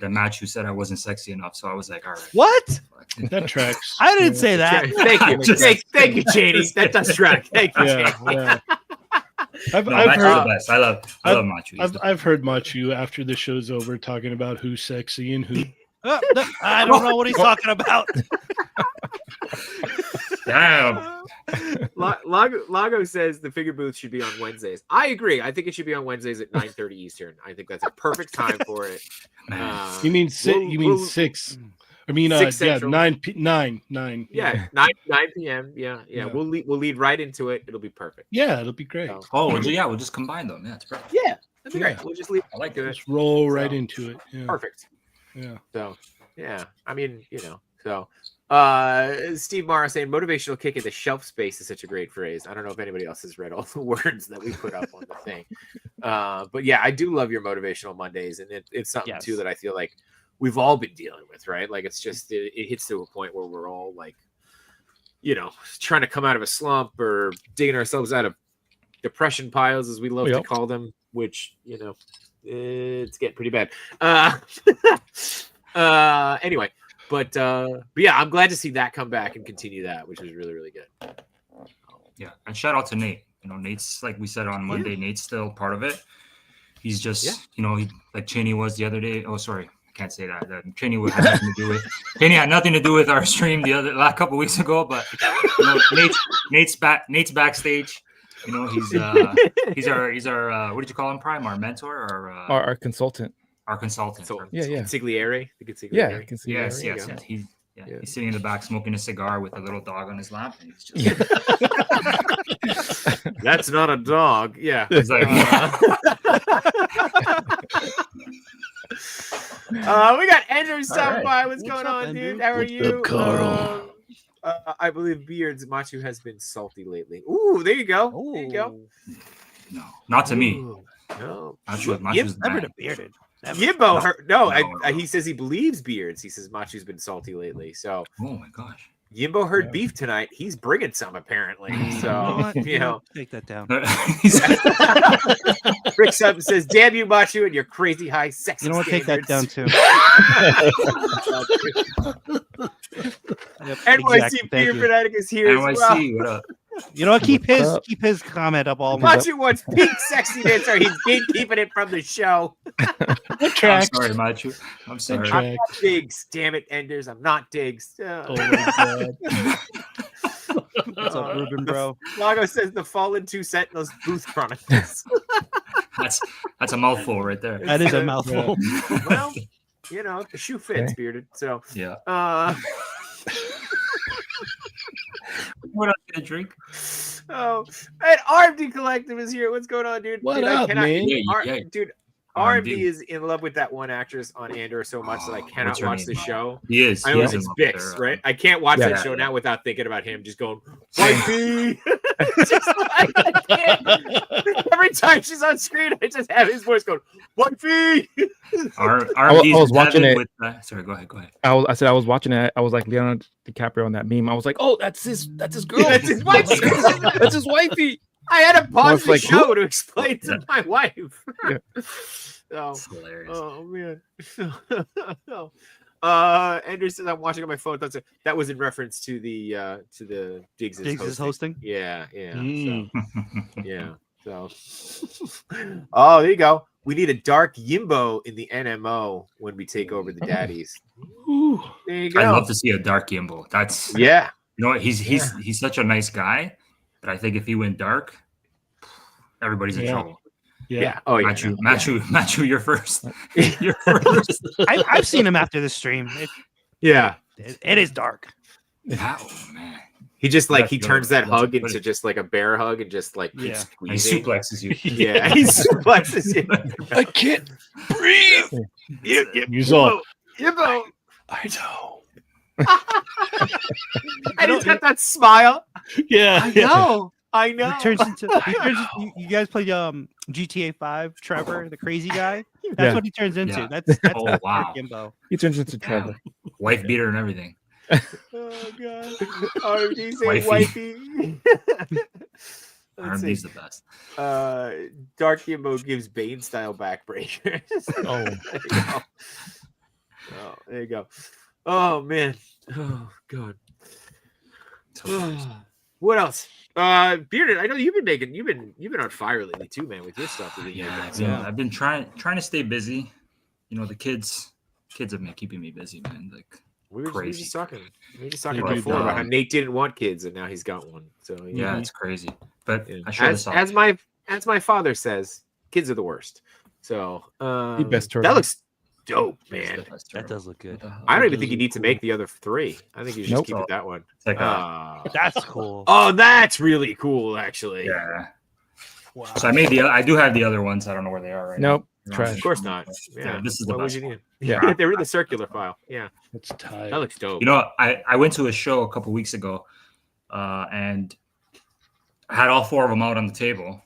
The match who said I wasn't sexy enough, so I was like, all right. What? That tracks. I didn't say that. Thank you. Thank you, Cheney. That does track. Thank you, Yeah, Cheney. yeah. I've Machu's heard the best. I love Machu. I've heard Machu after the show's over talking about who's sexy and who. No, I don't know what he's talking about. Damn. Lago says the figure booth should be on Wednesdays. I agree. I think it should be on Wednesdays at 9:30 Eastern. I think that's a perfect time for it. You mean six? we'll- You mean we'll- 6? I mean, 6 yeah, Central. 9. Yeah, 9 p.m. Yeah. Yeah. We'll lead right into it. It'll be perfect. Yeah, it'll be great. So, We'll just combine them. Yeah, it's perfect. yeah, that'd be Yeah. great. We'll just leave. I like to it. Just roll right So, into it. Yeah, Perfect. yeah. So, yeah. I mean, So, Steve Morrow saying motivational kick in the shelf space is such a great phrase. I don't know if anybody else has read all the words that we put up on the thing. But yeah, I do love your motivational Mondays, and it's something too that I feel like we've all been dealing with, right? Like it's just it hits to a point where we're all like, trying to come out of a slump or digging ourselves out of depression piles, as we love to call them, which it's getting pretty bad. Anyway. But yeah, I'm glad to see that come back and continue that, which was really, really good. Yeah, and shout out to Nate. Nate's, like we said on Monday, Nate's still part of it. He's just, he like Cheney was the other day. Oh, sorry, I can't say that. Cheney had nothing to do with Cheney had nothing to do with our stream last couple weeks ago. But Nate's backstage. He's our what did you call him, Prime? Our mentor or Our consultant. Our consultant. So, Yeah. Consigliere. The consigliere. Yeah, consigliere. Yes. He's sitting in the back smoking a cigar with a little dog on his lap. And he's just That's not a dog. Yeah. It's like, we got Andrew stopping right. by. What's What's going up, on, Andrew? dude? How are What's you? up, Carl? I believe Beards Machu has been salty lately. Ooh, there you go. There you go. no, not to me. Ooh, no. Machu's Never bad. to Bearded. Never. Yimbo heard, No. he says he believes Beards. He says Machu's been salty lately. So Oh my gosh. Yimbo heard beef tonight. He's bringing some apparently. So Take that down. Rick Sutton says, "Damn you, Machu, and your crazy high sex." You know what? Take that down too. Yep, NYC exactly. Thank Beer you. Fanatic is here as well. NYC, what up? You know what? Keep What's his comment up all month. Machu wants peak sexiness, or he's gatekeeping it from the show. I'm Tracks. sorry, Machu. I'm sorry. I'm not Diggs, damn it, Enders. I'm not Diggs. Oh my god. What's up, Ruben, bro? Lago says the Fallen Two Sentinels Booth Chronicles. That's a mouthful right there. That is a mouthful. Well, the shoe fits, Bearded. So, Yeah. What up, gonna drink? oh, and RMD Collective is here. What's going on, dude? What Dude, I up, cannot- man? Dude, RMD. RMD is in love with that one actress on Andor so much that I cannot What's her watch name? the show. He is. I He know is in it's love with Bix, her, right? I can't watch Yeah. that show now without thinking about him just going, wifey. Just like, I can't. Every time she's on screen, I just have his voice going, wifey. RMD's was watching Devin it. With, sorry, go ahead. I said I was watching it. I was like Leonardo DiCaprio on that meme. I was like, oh, that's his girl. That's his wifey. That's his wifey. I had to pause was the like, show to explain to my wife. Yeah. So, It's hilarious. oh man. Andrew says I'm watching on my phone. That was in reference to the Diggs Diggs is hosting. Yeah. Mm. So, yeah. So oh, there you go. We need a dark Yimbo in the NMO when we take over the daddies. Ooh. There you go. I'd love to see a dark Gimbal. That's Yeah. You know what? He's such a nice guy, but I think if he went dark, everybody's in Yeah. trouble. Yeah. Oh yeah. Machu, you're first. You're first. I've seen him after the stream. Yeah. It is dark. Oh man. He just That's like he the turns other- that that's hug what it into is. just like a bear hug and just like keeps Yeah. He squeezing. suplexes you. Yeah, he suplexes you. I can't breathe. He's all. Yimbo. I know. And he's got that smile. Yeah. I know. I know. He turns into you guys play GTA 5, Trevor, the crazy guy. That's Yeah. what he turns into. Yeah. That's Oh, Dark wow. Gimbo. He turns into Trevor. Wife beater and everything. Oh god. RMD say Wifey. wifey. Let's see. R&B's the best. Dark Yimbo gives Bane style backbreakers. Oh. There you go. Oh, there you go. Oh man. Oh god. What else? Bearded, I know you've been on fire lately too, man, with your stuff. That you Yeah, got so going. I've been trying to stay busy. You know, the kids have been keeping me busy, man. Like We were crazy. just talking. We were just talking Dude, before about how Nate didn't want kids and now he's got one. So yeah, it's crazy. But yeah. I showed this off. As my father says, kids are the worst. So best that turtle. looks dope, It's the man. best That turtle. does look good. What the hell? I don't even Those think you are need to cool. make the other three. I think you just Nope. keep it that one. It's like That's cool. Oh, that's really cool, actually. yeah. Wow. So I do have the other ones. I don't know where they are right Nope. now. Trash. Of course not. Yeah, Yeah, this is the what would best you one. need? Yeah. They're in the circular file. Yeah, It's tight. that looks dope. You know, I went to a show a couple weeks ago, and I had all four of them out on the table.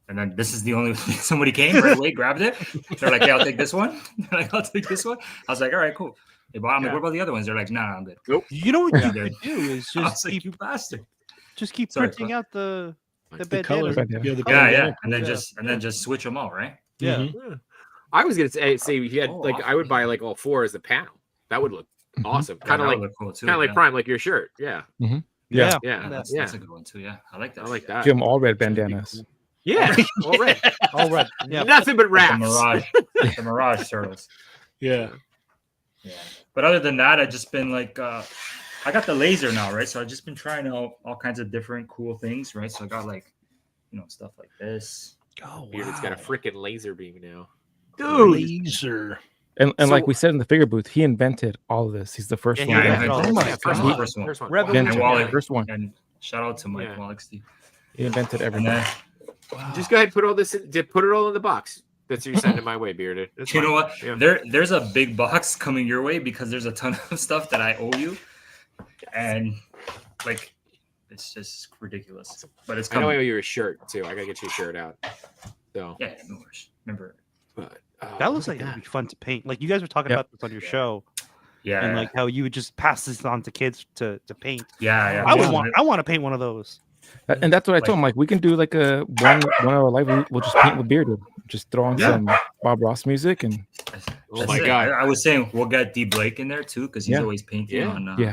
And then this is the only somebody came right away, grabbed it. They're like, "Yeah, I'll take this one." They're like, "I'll take this one." I was like, "All right, cool." They bought. I'm like, Yeah. "What about the other ones?" They're like, "Nah, I'm good." You know what Yeah. you could do is I just was like, keep "You bastard!" Sorry, printing out the the bandana. color. bandana. Yeah, the Yeah, bandana. yeah, and then Yeah. just switch them out, right? Yeah. Mhm. Yeah. I was gonna say if you had Oh, like I would buy like all four as the panel. That would look Mhm. awesome. Yeah, Kind of that like would look cool too. like yeah. Prime, like your shirt. Yeah, Yeah. Yeah. yeah, That's yeah. a good one too. Yeah, I like that. I like shit. that. Give them all red bandanas. Yeah, all right. All right. Yeah. Nothing but Like the wraps. Mirage, the Mirage turtles. Yeah. Yeah. But other than that, I've just been like, I got the laser now, right? So I've just been trying out all kinds of different cool things, right? So I got like, stuff like this. Oh, Bearded's got a freaking laser beam now. laser. And So- like we said in the figure booth, he invented all of this. He's the first Yeah, one. he Yeah, invented all oh this. my Yeah, God. first First one. First one. Revolution. And Yeah. Wally, First one. and shout out to Mike Yeah. Wallexty. He invented And everything. then, Just go ahead and put all this in, put it all in the box. That's what you're sending my way, Bearded. That's you know fine. what? Yeah. There's a big box coming your way because there's a ton of stuff that I owe you, and like, it's just ridiculous. But it's I know I coming. owe you a shirt too. I gotta get you a shirt out. So, Yeah, no worries. Remember? but That looks like it would be fun to paint. Like you guys were talking Yep. about this on your show, Yeah, and like how you would just pass this on to kids to paint. yeah. I would Yeah. want to paint one of those. And that's what I told him. Like, we can do like a one hour live. We'll just paint with Bearded. Just throw on Yeah. some Bob Ross music and Oh That's my it. God. I was saying we'll get D Blake in there too because he's Yeah. always painting Yeah. on Yeah.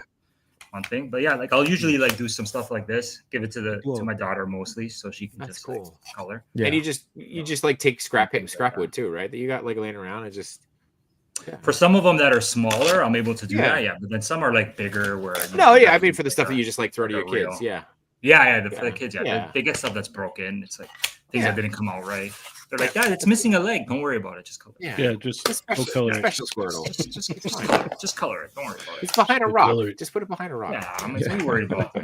on thing. But yeah, like I'll usually like do some stuff like this, give it to Cool. my daughter mostly, so she can That's just cool. like, color. yeah. And you just like take scrap wood too, right? That you got like laying around and just For some of them that are smaller, I'm able to do Yeah. that. Yeah, but then some are like bigger. Where no, yeah. I mean for the stuff that you just like throw to your like a kids, real- yeah. for the kids, yeah, Yeah. They get stuff that's broken. It's like things Yeah. that didn't come out right. They're like, Dad, it's missing a leg. Don't worry about it. Just color. it. Yeah, just Special, no color. special Squirtle. Just color it. Don't worry about it. It's behind a Good rock. color. Just put it behind a rock. Yeah, I'm what are you worried about?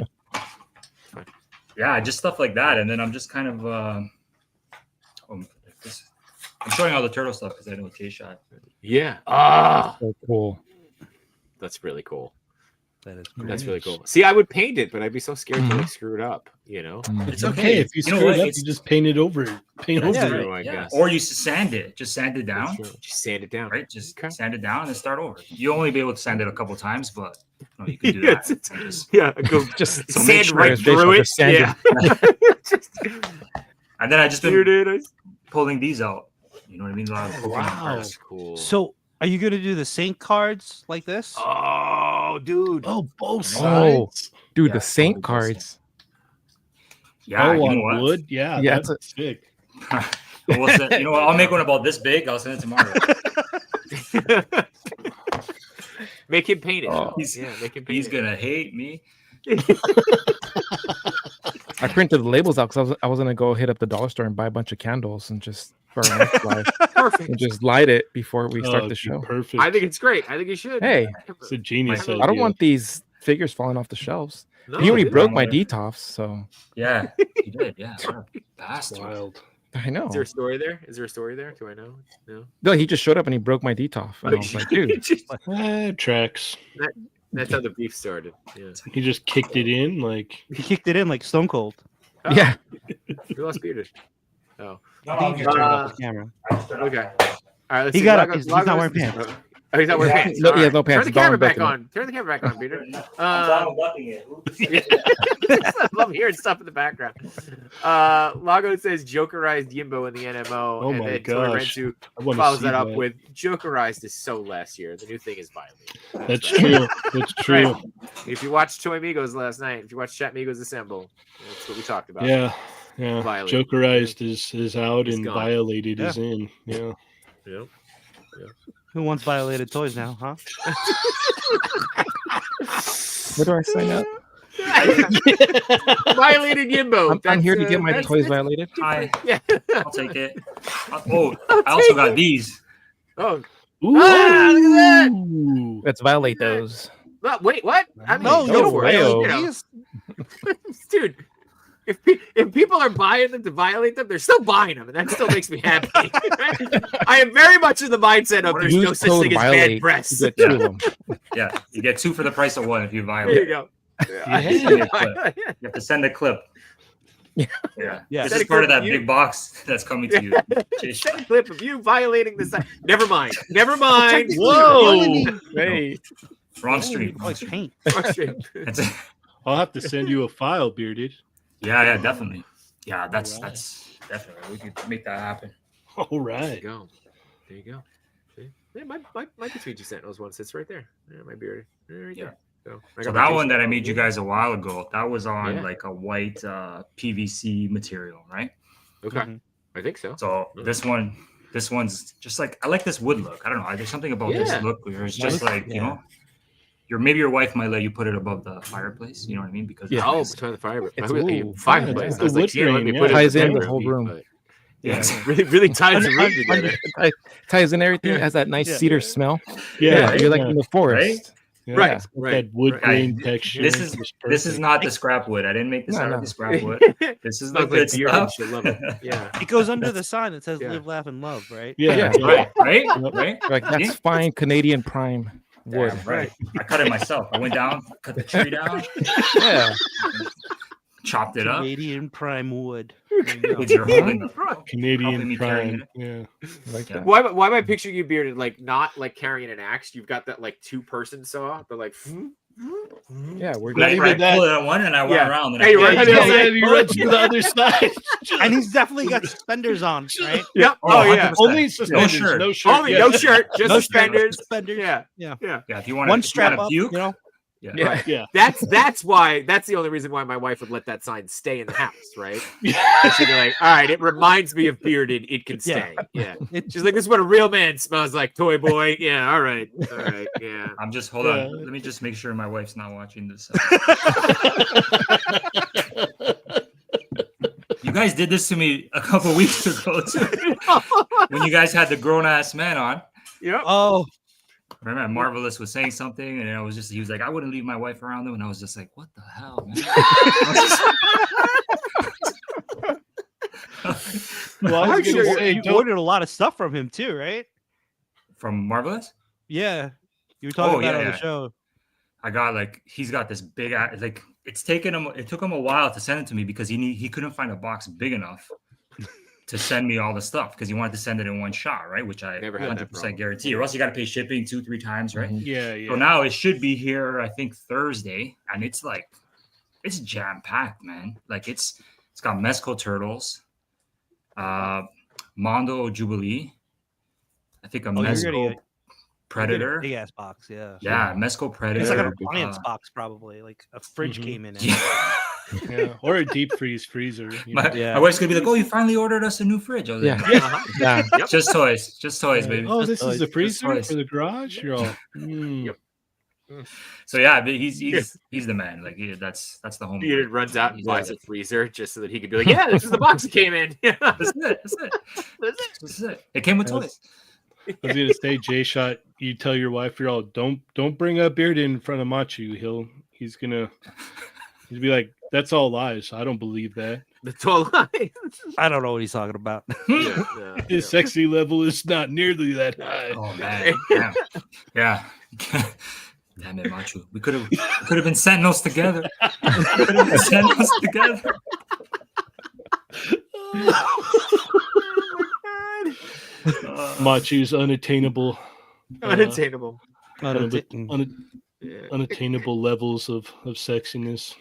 Yeah, just stuff like that, and then I'm just kind of I'm showing all the turtle stuff because I know Tay shot. Yeah. Ah, So cool. that's really cool. That is That's really cool. See, I would paint it, but I'd be so scared to like screw it up, you know? Mhm. It's Okay, if you know screw what? it up, It's- you just paint it over. Paint That's over true, it. I Yeah. guess. Or you sand it. Just sand it down, Just sand it down. right? Just Okay. sand it down and start over. You'll only be able to sand it a couple times, but you can do Yeah, that. it's- Just- Yeah, go Just So make sand sure right it's through it. just sanded. Yeah. Just, and then I just been Bearded. pulling these out. You know what I mean? A lot of Pokemon Wow. cards. That's cool. So, are you going to do the Saint cards like this? Oh, dude. Oh, both Oh. sides. Dude, Yeah, the Saint totally cards. Yeah, oh, you know on what? wood. Yeah, Yeah, that's sick. We'll send- you know what? I'll make one about this big. I'll send it tomorrow. Make him paint it. Oh. Yeah, make him paint He's it. gonna hate me. I printed the labels out because I was gonna go hit up the dollar store and buy a bunch of candles and just burn it live Perfect. and just light it before we Oh, start the dude, show. Perfect. I think it's great. I think you should. Hey, it's a genius I idea. I don't want these figures falling off the shelves. No, He already dude. broke my DTOFs, so Yeah, he did. Yeah, what a bastard. Wild. I know. Is there a story there? Is there a story there? Do I know? No. No, he just showed up and he broke my DTOF. And I was like, dude, Tracks. That's how the beef started. Yeah. He just kicked it in like. He kicked it in like Stone Cold. Oh, yeah. We lost Bearded. Oh. I think he just turned off the camera. Okay. All right. Let's He see. got Log up. on- He's log not on- wearing pants. Oh, he's not wearing pants. No, All he has right. no pants. Turn the He's camera all back bucking on. Turn the camera back on, Peter. it. I love hearing stuff in the background. Lago says Jokerized Yimbo in the NMO. Oh and my then Tori gosh. Rensu I want to follows see that up with Jokerized is so last year. The new thing is violated. That's true. That's true. Right. If you watched Toy Migos last night, if you watched Chat Migos Assemble, that's what we talked about. Yeah. Yeah. Violated. Jokerized is out He's and gone. Violated Yeah. is in. Yeah. Yep. Who wants violated toys now, huh? Where do I sign up? Violated Yimbo. I'm here to That's, get my that's- toys violated. Hi, Yeah. I'll take it. Oh, I also got these. Oh, Ooh. Ah, look at that. Ooh. Let's violate those. wait, what? I mean, No, go you don't for it. violate You know. these. Dude, if people are buying them to violate them, they're still buying them, and that still makes me happy. I am very much in the mindset of there's Use no such code thing as bad violate press. to get two of them. Yeah, you get 2 for the price of 1 if you There you violate. go. You have to send a clip. Yeah. Yeah. This Send is a part of clip that of you. big box that's coming to you. Send a clip of you violating the site. Never mind. Never mind. Whoa. Hey, Wrong street. Like paint. That's it. I'll have to send you a file, Bearded. Yeah, definitely. Yeah, that's Alright. that's definitely we could make that happen. All There you right. go. There you go. See? Yeah, my Between Two Sentinels one sits right there. Yeah, my beard. Right Yeah. there. So, I So got my that two one that I Sentinels. made you guys a while ago, that was on Yeah. like a white PVC material, right? Okay. Mhm. I think so. So this one's just like I like this wood look. I don't know. There's something about Yeah. this look where it's just like you know, maybe your wife might let you put it above the fireplace. You know what I mean? Because Yeah. Oh, between the fire. It's- Fireplace. it's I was the like, wood she didn't let me grain, put yeah. it Ties in the bedroom whole heat, room. but- yeah, Yeah, really ties the room together. ties in everything. Yeah. It has that nice Yeah. cedar smell. Yeah. You're like in the forest. Yeah. Right. That wood right. grain texture. This is was this is perfect. not the scrap wood. I didn't make this No, out no. of the scrap wood. This is the Smells good like beer. stuff. She'll love it. Yeah. It goes under the sign that says Yeah. "Live, Laugh, and Love," right? Yeah. Yeah. Right, right, Yep. right. Like that's See? fine Canadian prime wood. Damn right. I cut it myself. I went down, cut the tree down, Yeah. chopped it up. Canadian prime wood. With your holding the helping Canadian me carrying prime. Yeah. Like Yeah. that. Why am I picturing you bearded like not like carrying an axe? You've got that like 2-person saw, but like Yeah, we're Not I, even I that. pulled it on one and I went Yeah. around. And Hey, I you were- pulled it yeah, on. yeah, he runs to the other side. And he's definitely got suspenders on, right? Yep. Oh, Oh, yeah. 100%. Only suspenders, shirt. no shirt. Only yeah. no shirt, just No suspenders. Suspenders. Yeah. Yeah, if you want One to strap up, puke, you know. yeah. Yeah. Yeah. That's the only reason why my wife would let that sign stay in the house, right? She'd be like, all right, it reminds me of bearded, it can Yeah. stay. Yeah. It- She's like, this is what a real man smells like, toy boy. Yeah, all right. All right. Yeah. I'm just hold Yeah. on. Let me just make sure my wife's not watching this. You guys did this to me a couple weeks ago too. When you guys had the grown ass man on. Yep. Oh, Remember, Marvelous was saying something, and he was like, I wouldn't leave my wife around them, and I was just like, what the hell, man? Well, I I'm was sure gonna say, you don't- ordered a lot of stuff from him too, right? From Marvelous, Yeah, you were talking Oh, about it yeah, on yeah. the show. I got he's got this big ass, it took him a while to send it to me because he couldn't find a box big enough to send me all the stuff because he wanted to send it in one shot, right? Which I Never had that 100% problem. guarantee, or else you got to pay shipping 2-3 times, right? Yeah, yeah. So now it should be here, I think Thursday, and it's jam packed, man. Like it's got Mezco Turtles, Mondo Jubilee, I think a Oh, you're Mezco getting Predator, big ass box, yeah. yeah, Mezco Predator. It's like an appliance box, probably. Like a fridge Mhm. came in. It. Yeah. Yeah. Or a deep freezer. you know. My, Yeah. my wife's gonna be like, "Oh, you finally ordered us a new fridge." I was like, Yeah. Uh-huh. Yeah. Yep. just toys, baby. Oh, Just this is toys. the Just freezer toys. for the garage. You're all. Yep. So yeah, but he's the man. Like that's the home. Bearded runs out and He's buys it. a freezer just so that he could be like, yeah, this is the box that came in. Yeah. That's it. This is it. It came with toys. I was gonna say, Jay Shot. You tell your wife, you're all don't bring up Beard in front of Machu. He's gonna be like, "That's all lies. I don't believe that. That's all I. I don't know what he's talking about. His sexy level is not nearly that high." Oh man, yeah. Damn it, Machu. We could have been Sentinels together. Machu's unattainable, Unattainable. unattainable levels of sexiness.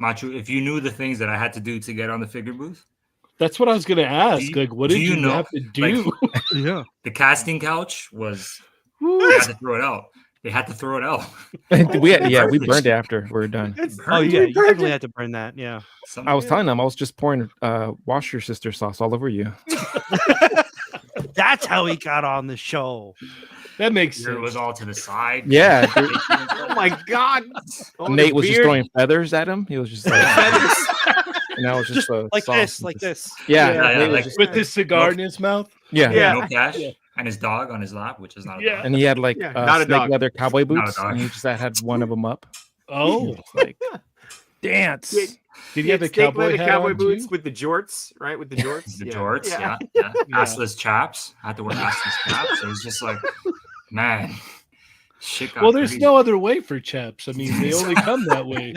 Machu, if you knew the things that I had to do to get on the figure booth, That's what I was gonna ask. Do you- Like, what do did you you know- have to do? Yeah. the casting couch was. They had to throw it out. We burned it after we were done. Oh yeah, you definitely had to burn that. Yeah. I was telling them I was just pouring wash your sister sauce all over you. That's how he got on the show. That makes It sense. was all to the side. Yeah, dude. Oh my God. Oh, Nate the was just beard. throwing feathers at him. He was just like, and I was just Like sauce this, and like just- this. Yeah, Yeah, Nate was like- just- With his cigar in his mouth. yeah. Yeah. No cash. Yeah. And his dog on his lap, which is not a Yeah. dog. And he had like Yeah, not a snake dog. leather cowboy Not a boots, dog. and he just had one of them up. Oh, Like dance. Wait, did he have the snake cowboy leather hat cowboy on boots too? with the jorts, right? With the jorts. The jorts, yeah. Yeah. Assless chaps. I had to wear assless chaps. It was just like, man, shit got Well, there's crazy. no other way for chaps. I mean, they only come that way.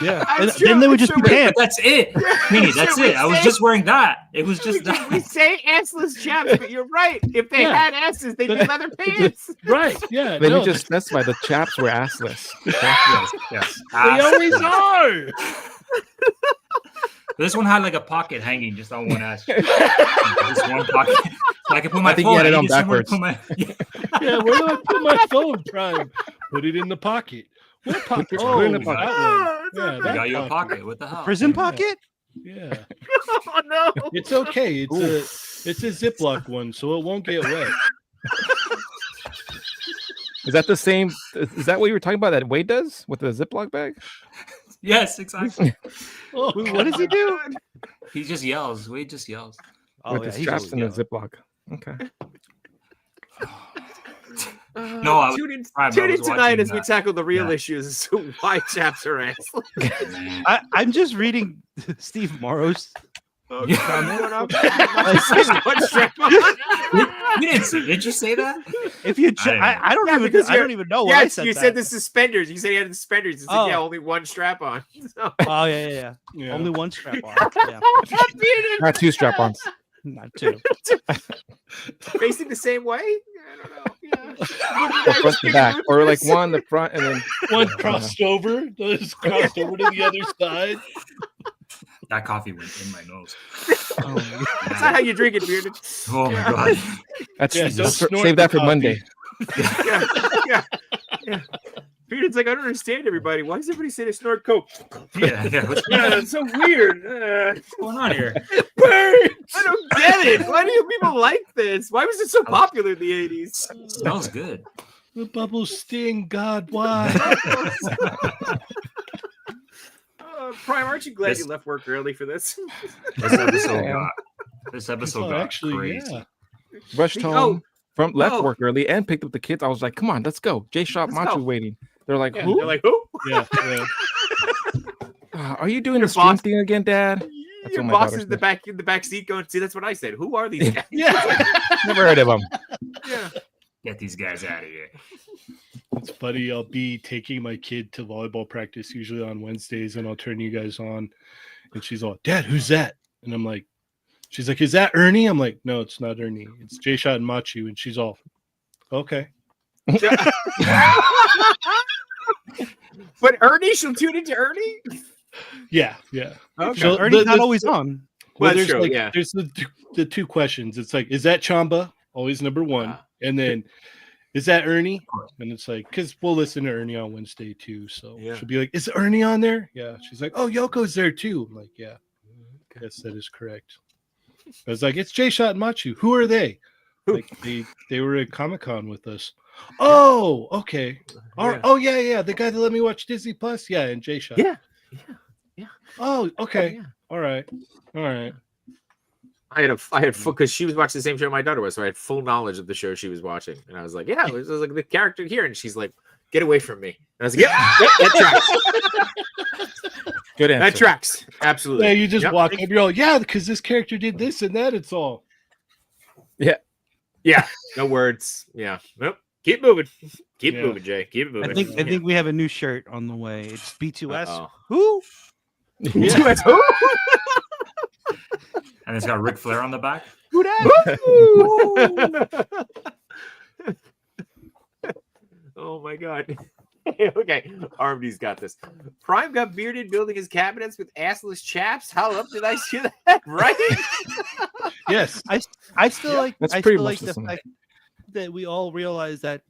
Yeah. I'm And sure- then they would I'm just sure be we- pants. That's it. Hey, that's Should we it. I was say- just wearing that. It was just We that. say assless chaps, but you're right. If they Yeah. had asses, they'd be leather pants. Right? Yeah. They no, didn't just specify the chaps were assless. Yes. they always are. This one had like a pocket hanging just on one ass. Just one pocket. So I could put my I think phone. you had it I on needed somewhere to backwards. put my- Yeah. Where do I put my phone? Prime. Put it in the pocket. What pocket? Put Oh, it in the that pocket. one. It's Yeah, okay. You that got your pocket. What the hell? Prison Yeah. pocket? Yeah. Oh no. It's okay. It's a Ziploc one, so it won't get wet. Is that the same? Is that what you were talking about that Wade does with the Ziploc bag? Yes, exactly. Oh, What does he do? He just yells. Wade just yells. Oh, with the he's straps in always the yelling. Ziploc. Okay. No, I was- tune in, I tune in was tonight watching as we that. tackle the real Yeah. issues as to why chaps are assless. I'm just reading Steve Morrow's. Yeah. One strap on. You didn't say. Did you say that? If you, I didn't know. I don't Yeah, even, because I don't even know what I Yes, said. you that. said the suspenders. You said he had the suspenders. You said, Oh. yeah, only one strap on. So, Oh yeah. Yeah. Only one strap on. Yeah, Not two strap-ons. not two. facing the same way? I don't know. Or front to back, or like one the front and then One crossed over, just crossed over to the other side. That coffee went in my nose. That's not how you drink it, Bearded. Oh my god. that's Yeah, don't just snort save that the for coffee. Monday. Yeah. Bearded's like, I don't understand everybody. Why does everybody say they snort coke? Yeah. What's Yeah, it's so weird. going on here? I don't get it. Why do you people like this? Why was it so popular in the 80s? It smells good. The bubbles sting. God, why? Prime, aren't you glad This- you left work early for this? This episode Yeah. got. This episode Oh, got actually, crazy. yeah. Rushed Oh, home from left oh. work early and picked up the kids. I was like, come on, let's go. Jay Shop Let's Machu go. waiting. They're like, Yeah, who? they're like, who? Yeah, yeah. Are you doing Your the stream boss- thing again, Dad? That's Your what my boss daughter is in the back seat going, see, that's what I said. Who are these guys? Yeah. Never heard of them. Yeah. Get these guys out of here. It's funny. I'll be taking my kid to volleyball practice usually on Wednesdays, and I'll turn you guys on, and she's all, "Dad, who's that?" And I'm like, she's like, "Is that Ernie?" I'm like, "No, it's not Ernie. It's Jay Shot and Machu." And she's all, "Okay." But Ernie, she'll tune into Ernie? Yeah, yeah. Okay. So Ernie's the- not the- always on. Well, That's there's true, like yeah. there's the two questions. It's like, is that Chamba? Always number one, Ah. and then is that Ernie? And it's like, because we'll listen to Ernie on Wednesday too. So Yeah. she'll be like, "Is Ernie on there?" Yeah. She's like, "Oh, Yoko's there too." I'm like, "Yeah, yes, that is correct." I was like, "It's Jay Shot and Machu. Who are they?" Like they were at Comic-Con with us. Oh, okay. Yeah. Oh yeah, the guy that let me watch Disney Plus. Yeah, and Jay Shot. Yeah. Oh, okay. Yeah. All right. I had full because she was watching the same show my daughter was, so I had full knowledge of the show she was watching, and I was like, "Yeah, it was like the character here," and she's like, Get away from me. And I was like, yep, that tracks. Good answer. That tracks. Absolutely. Yeah, you just Yep. walk up. You're all, yeah, because this character did this and that. It's all. Yeah. No words. Yeah. Nope. Keep moving. Keep Yeah. moving, Jay. Keep it moving. I think we have a new shirt on the way. It's B2S. Uh-oh. Who? B2S who? And it's got Ric Flair on the back. Who that? Oh my god. Okay, RMD's got this. Prime got bearded building his cabinets with assless chaps. How up did I see that? Right? Yes. I still like. That's I pretty still much like the the same. fact that we all realize that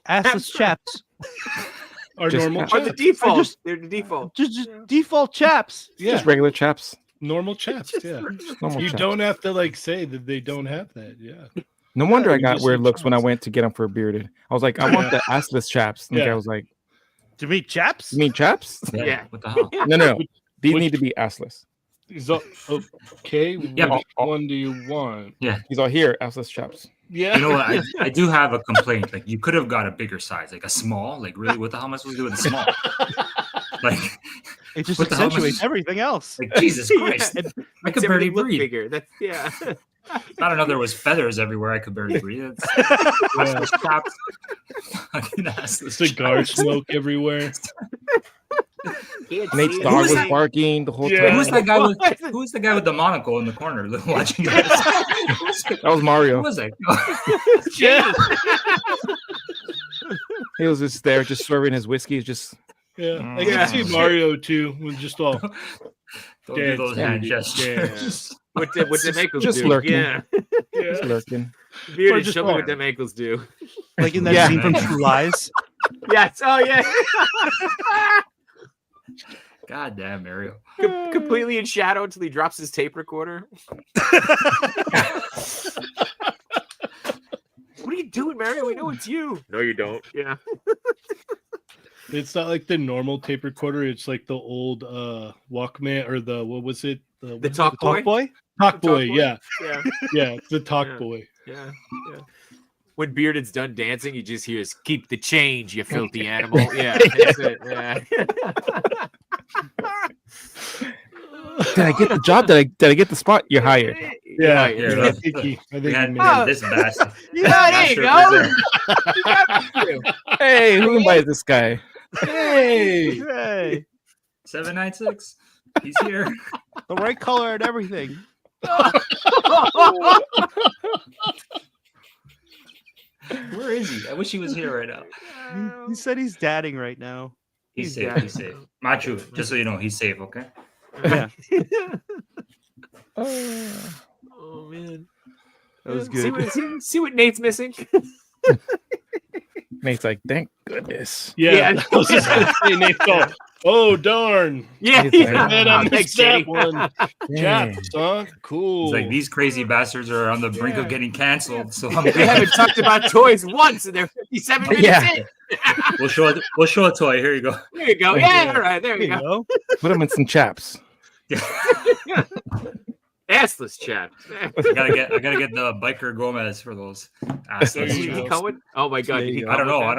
assless chaps Our Just normal Or the chaps. default. They're the default. just default chaps. Yeah. Just regular chaps. Normal chaps. Yeah. Normal You chaps. don't have to like say that they don't have that. Yeah. No wonder I you got just weird say looks when I chaps. went to get them for bearded. I was like, I want the assless chaps. And the Yeah. guy was like, To me, chaps. you mean chaps? Yeah. What the hell? No. These Which- need to be assless. So, okay. Yeah, Which but- one do you want? He's all here, assless chaps. Yeah. You know what? I do have a complaint. Like, you could have got a bigger size, like a small. Like, really, what the hell am I supposed to do with a small? Like, It just What the hell am I- accentuates everything else. like Jesus Christ, Yeah, I could makes barely everything look breathe. bigger. That's yeah. I don't know there was feathers everywhere. I could barely breathe. It's Yeah. chaps. Fucking assless Cigar chaps. smoke everywhere. Can't Nate's see dog it. was that? barking the whole Yeah. time. Who's that guy with Who's the guy with the monocle in the corner watching us? That was Who Mario. was that? Yeah. He was just there, just serving his whiskey. Just Yeah. I Yeah. can see Mario too. With just all. Don't do Dead, those dead, hand dead. gestures. What the ankles Just do? lurking. Yeah. Yeah. lurking. Bearded, just show me all- what them ankles do. Like in that Yeah. scene from True Lies. Yes. Oh yeah. God damn, Mario. Completely in shadow until he drops his tape recorder. What are you doing, Mario? We know it's you. No, you don't. Yeah. It's not like the normal tape recorder. It's like the old Walkman or the what was it? The talk boy. Talk boy. Talk the boy. Talk Boy? Yeah. Yeah. Yeah. It's the Talk Yeah. boy. Yeah. When Bearded's done dancing, you just hear "Keep the change, you filthy animal." Yeah. That's it. Yeah. Did I get the job? Did I get the spot? You're hired. Yeah. Yeah. Yeah. I think I We think had he man, Oh. this bastard. Yeah, there you Bastard go. was Hey, who invited this guy? Hey. Hey, 796. He's here. the right color and everything. Where is he? I wish he was here right now. He said he's dadding right now. He's He's safe. dead. He's safe. Machu, just so you know, he's safe. Okay. Yeah, Oh man. that was See good. see what Nate's missing. Nate's like, thank goodness. Yeah. Yeah. I was just gonna say, Nate, oh darn. Yeah. He's like, And then I Oh, missed thanks, that Shady. one. Dang. Chaps, huh? Cool. He's like, these crazy bastards are on the brink Yeah. of getting canceled. So I'm They haven't talked about toys once, and they're 57 minutes Yeah. in. we'll show a toy. Here you go. There you go. Yeah, all right. There There you you go. go. Put him in some chaps. Assless chat. I gotta get the biker Gomez for those. There Did you he go. come with? Oh my god! There Did he you come I don't know. with I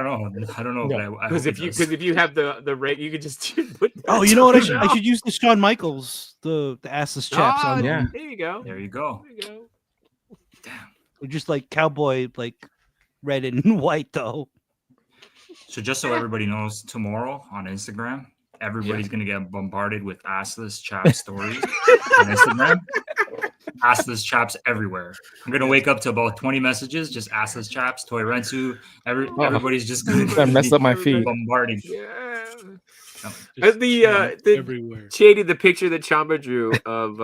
that? don't know. But I Because hope if he you does. have the rate, you could just put. Oh, you know what? I should use the Shawn Michaels, the assless chaps Oh, on. Yeah. There you go. There you go. There you go. They're just like cowboy, like red and white though. So just so everybody knows, tomorrow on Instagram, everybody's gonna get bombarded with assless chap stories on Instagram. Assless chaps everywhere. I'm gonna wake up to about 20 messages, just assless chaps, Toy Rensu. Everybody's just gonna That messed up my feed. bombarding. Yeah. Just the everywhere. Shady, the picture that Chamba drew of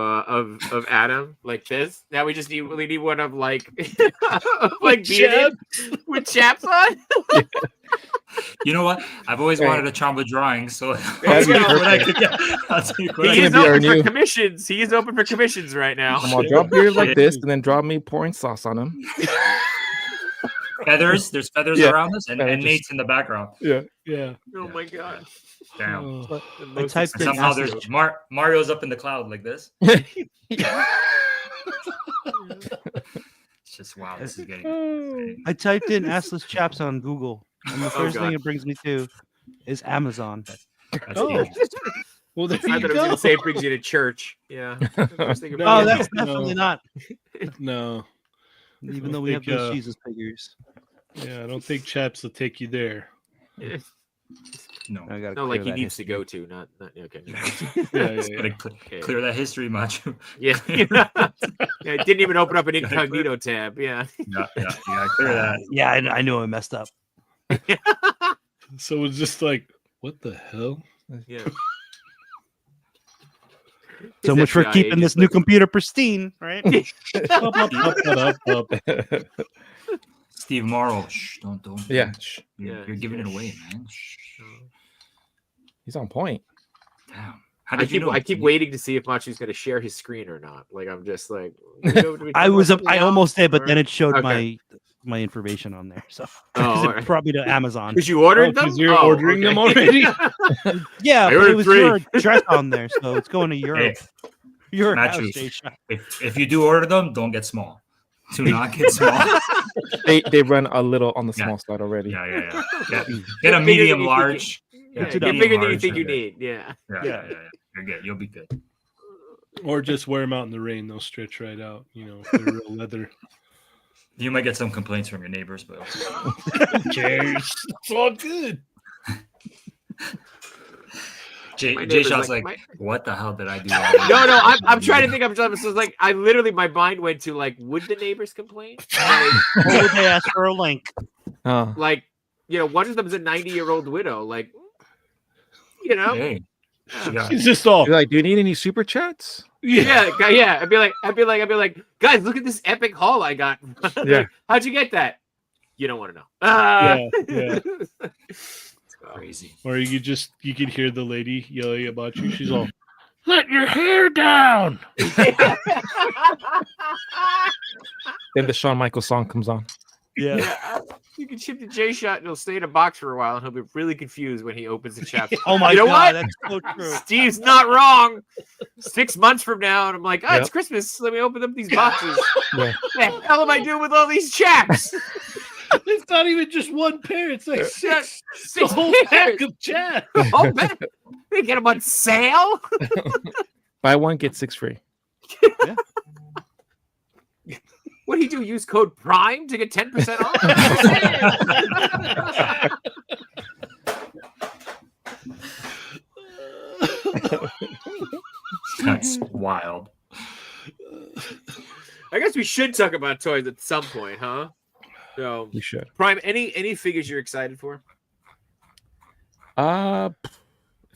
Adam like this. Now we need one of like like bearded with chaps on. You know what? I've always Hey. wanted a Chamba drawing, so That'd be what I could get. I'll take what I He gonna is can be our open for new- commissions. He is open for commissions right now. I'm gonna drop beard like this and then drop me pouring sauce on him. Feathers. There's feathers Yeah. around us, and Feathers. Nate's in the background. Yeah. Yeah. Oh my god! Damn. Oh. I typed And in somehow assless. there's Mario's up in the cloud like this. It's just wow. This is getting. I typed in assless chaps on Google, And the first thing it brings me to is Amazon. That's Oh. dangerous. Well, there I you thought I was going go. to say it brings you to church. Yeah. First thing it No, Oh, brings that's you- definitely not. No. Even I though we have think, those Jesus figures. Yeah, I don't think chaps will take you there. No. I gotta No, clear like he that needs to history. go to, not okay. Yeah, Just yeah, gotta yeah. clear that history, Machu. Yeah. Yeah, it didn't even open up an incognito tab. Yeah. Yeah, you gotta clear that. Yeah, I knew I messed up. So it's just like, what the hell? Yeah. So His much for FBI keeping this agent's new like- computer pristine, right? Up, up, up, up, up. Steve Morrow. Shh, don't. Yeah, You're giving it away, man. Shh. he's on point. Damn. How I did you keep know? I keep waiting to see if Machu's going to share his screen or not. Like I'm just like do we talk I about was something I else? almost did, but Or- then it showed Okay. my information on there. So Oh, all right. probably to Amazon. Because you ordered Oh, them. 'cause you're ordering them already? Yeah, I but ordered it was 3. your address on there, so it's going to Europe. Your Matthew, house, Jay-Shot. if you do order them, don't get small. Do not get small. They run a little on the Yeah. small side already. Yeah. Get a bigger than medium you think large. Yeah, It's get enough. bigger than you large, think you yeah. need. Yeah. Yeah. You're good. You'll be good. Or just wear them out in the rain. They'll stretch right out. You know, if they're real leather. You might get some complaints from your neighbors, but Who cares? It's all good. My Jay neighbor's Shot's like, like, what the hell did I do? No, I'm trying to think. I'm trying. So it's like I literally my mind went to like, would the neighbors complain? Or would they ask for a link? Like one of them's a 90-year-old widow. Like, Hey, she got It's just all. You're like, do you need any super chats? yeah. I'd be like, guys, look at this epic haul I got. Like, Yeah. how'd you get that? You don't want to know. Yeah. crazy. Or you could hear the lady yelling about you. She's all, let your hair down. Then the Shawn Michaels song comes on. Yeah. Yeah, you can ship the J Shot and he'll stay in a box for a while and he'll be really confused when he opens the chapter. Oh my You know god, what? that's so true. Steve's not wrong. 6 months from now, and I'm like, Yep. it's Christmas. Let me open up these boxes. Yeah. What the hell am I doing with all these chaps? It's not even just one pair. It's like six. The Six whole pairs. pack of chaps. Oh, man. They get them on sale. Buy one, get 6 free. What do you do? Use code Prime to get 10% off? That's wild. I guess we should talk about toys at some point, huh? So, You should. Prime, any figures you're excited for?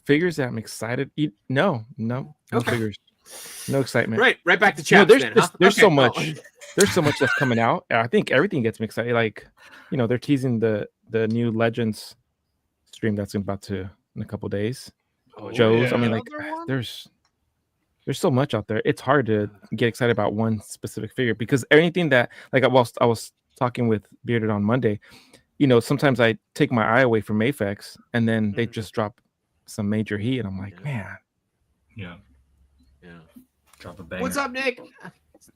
Figures that I'm excited. No Okay. figures. No excitement. Right back to No, chaps. there's then, there's, huh? there's Okay, so oh. much. There's so much that's coming out. I think everything gets me excited. Like, they're teasing the new Legends stream that's about to in a couple days. Oh, Joe's. I yeah. mean, like, Another one? there's so much out there. It's hard to get excited about one specific figure because anything that, like, I was talking with Bearded on Monday. Sometimes I take my eye away from Mafex and then they just drop some major heat, and I'm like, man. Yeah. Drop a banger. What's up, Nick?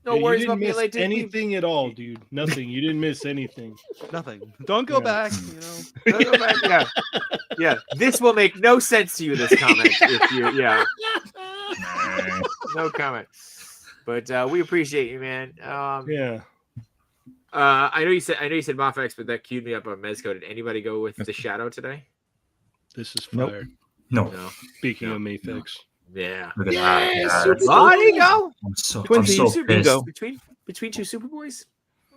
No You worries didn't about me miss late. anything at all, dude. Nothing. You didn't miss anything. Nothing. Don't go Yeah. back. Yeah. This will make no sense to you. This comment, if you, Nah. no comment. But we appreciate you, man. Yeah. I know you said Mafex, but that queued me up on Mezco. Did anybody go with the Shadow today? This is Nope. fire. No. No. Speaking No. of Mayfix. Yeah. Look at that. Yeah, Super that's- Bowl. There you go. I'm so Twinsies. pissed. Bingo. Between two Superboys.